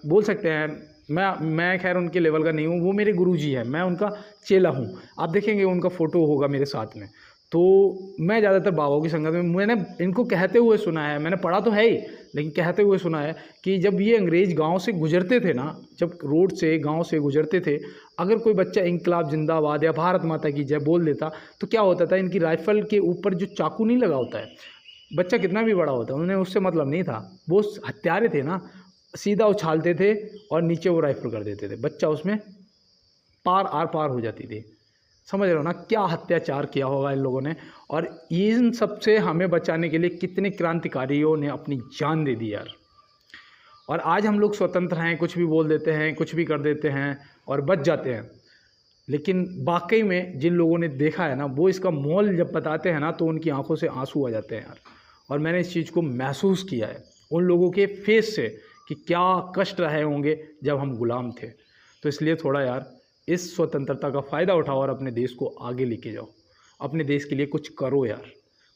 बोल सकते हैं, मैं खैर उनके लेवल का नहीं हूँ, वो मेरे गुरुजी हैं, मैं उनका चेला हूँ। आप देखेंगे उनका फ़ोटो होगा मेरे साथ में। तो मैं ज़्यादातर बाबाओं की संगत में, मैंने इनको कहते हुए सुना है, मैंने पढ़ा तो है ही, लेकिन कहते हुए सुना है कि जब ये अंग्रेज़ गांव से गुजरते थे ना, जब रोड से गांव से गुजरते थे, अगर कोई बच्चा इंकलाब जिंदाबाद या भारत माता की जय बोल देता तो क्या होता था, इनकी राइफल के ऊपर जो चाकू नहीं लगा होता है, बच्चा कितना भी बड़ा होता है, उन्हें उससे मतलब नहीं था, वो हत्यारे थे ना, सीधा उछालते थे और नीचे वो राइफल कर देते थे, बच्चा उसमें आर पार हो जाती थी। समझ रहे हो ना, क्या अत्याचार किया होगा इन लोगों ने। और इन सब से हमें बचाने के लिए कितने क्रांतिकारियों ने अपनी जान दे दी यार। और आज हम लोग स्वतंत्र हैं, कुछ भी बोल देते हैं, कुछ भी कर देते हैं और बच जाते हैं। लेकिन वाकई में जिन लोगों ने देखा है ना, वो इसका मोल जब बताते हैं ना, तो उनकी आंखों से आंसू आ जाते हैं यार। और मैंने इस चीज़ को महसूस किया है उन लोगों के फेस से कि क्या कष्ट रहे होंगे जब हम गुलाम थे। तो इसलिए थोड़ा यार इस स्वतंत्रता का फ़ायदा उठाओ और अपने देश को आगे लेके जाओ। अपने देश के लिए कुछ करो यार।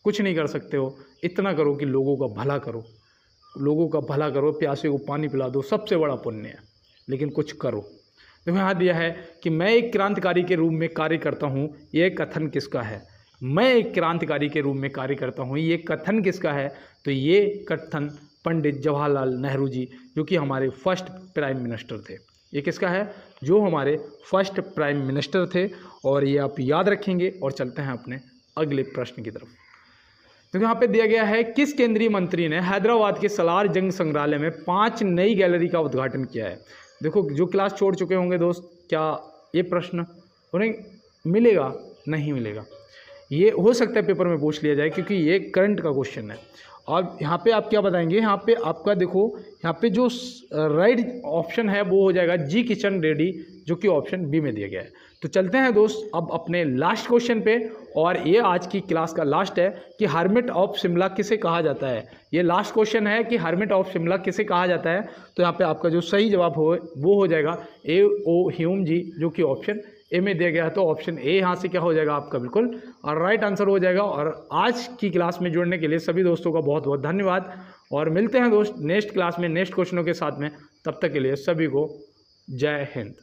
कुछ नहीं कर सकते हो, इतना करो कि लोगों का भला करो, लोगों का भला करो, प्यासे को पानी पिला दो, सबसे बड़ा पुण्य है। लेकिन कुछ करो। देखो यहाँ दिया है कि मैं एक क्रांतिकारी के रूप में कार्य करता हूँ, ये कथन किसका है? मैं एक क्रांतिकारी के रूप में कार्य करता हूँ, ये कथन किसका है? तो ये कथन पंडित जवाहरलाल नेहरू जी, जो कि हमारे फर्स्ट प्राइम मिनिस्टर थे। ये किसका है? जो हमारे फर्स्ट प्राइम मिनिस्टर थे। और ये आप याद रखेंगे। और चलते हैं अपने अगले प्रश्न की तरफ। तो यहाँ पे दिया गया है, किस केंद्रीय मंत्री ने हैदराबाद के सलार जंग संग्रहालय में 5 नई गैलरी का उद्घाटन किया है? देखो, जो क्लास छोड़ चुके होंगे दोस्त, क्या ये प्रश्न उन्हें मिलेगा? नहीं मिलेगा। ये हो सकता है पेपर में पूछ लिया जाए, क्योंकि ये करंट का क्वेश्चन है। और यहाँ पे आप क्या बताएंगे? यहाँ पे आपका देखो, यहाँ पे जो राइट ऑप्शन है वो हो जाएगा जी किशन रेड्डी, जो कि ऑप्शन बी में दिया गया है। तो चलते हैं दोस्त अब अपने लास्ट क्वेश्चन पे। और ये आज की क्लास का लास्ट है कि हर्मिट ऑफ शिमला किसे कहा जाता है। ये लास्ट क्वेश्चन है कि हर्मिट ऑफ शिमला किसे कहा जाता है। तो यहाँ पे आपका जो सही जवाब हो वो हो जाएगा A.O. ह्यूम जी, जो कि ऑप्शन ए में दिया गया है। तो ऑप्शन ए यहाँ से क्या हो जाएगा आपका बिल्कुल और राइट आंसर हो जाएगा। और आज की क्लास में जुड़ने के लिए सभी दोस्तों का बहुत बहुत धन्यवाद। और मिलते हैं दोस्त नेक्स्ट क्लास में नेक्स्ट क्वेश्चनों के साथ में। तब तक के लिए सभी को जय हिंद।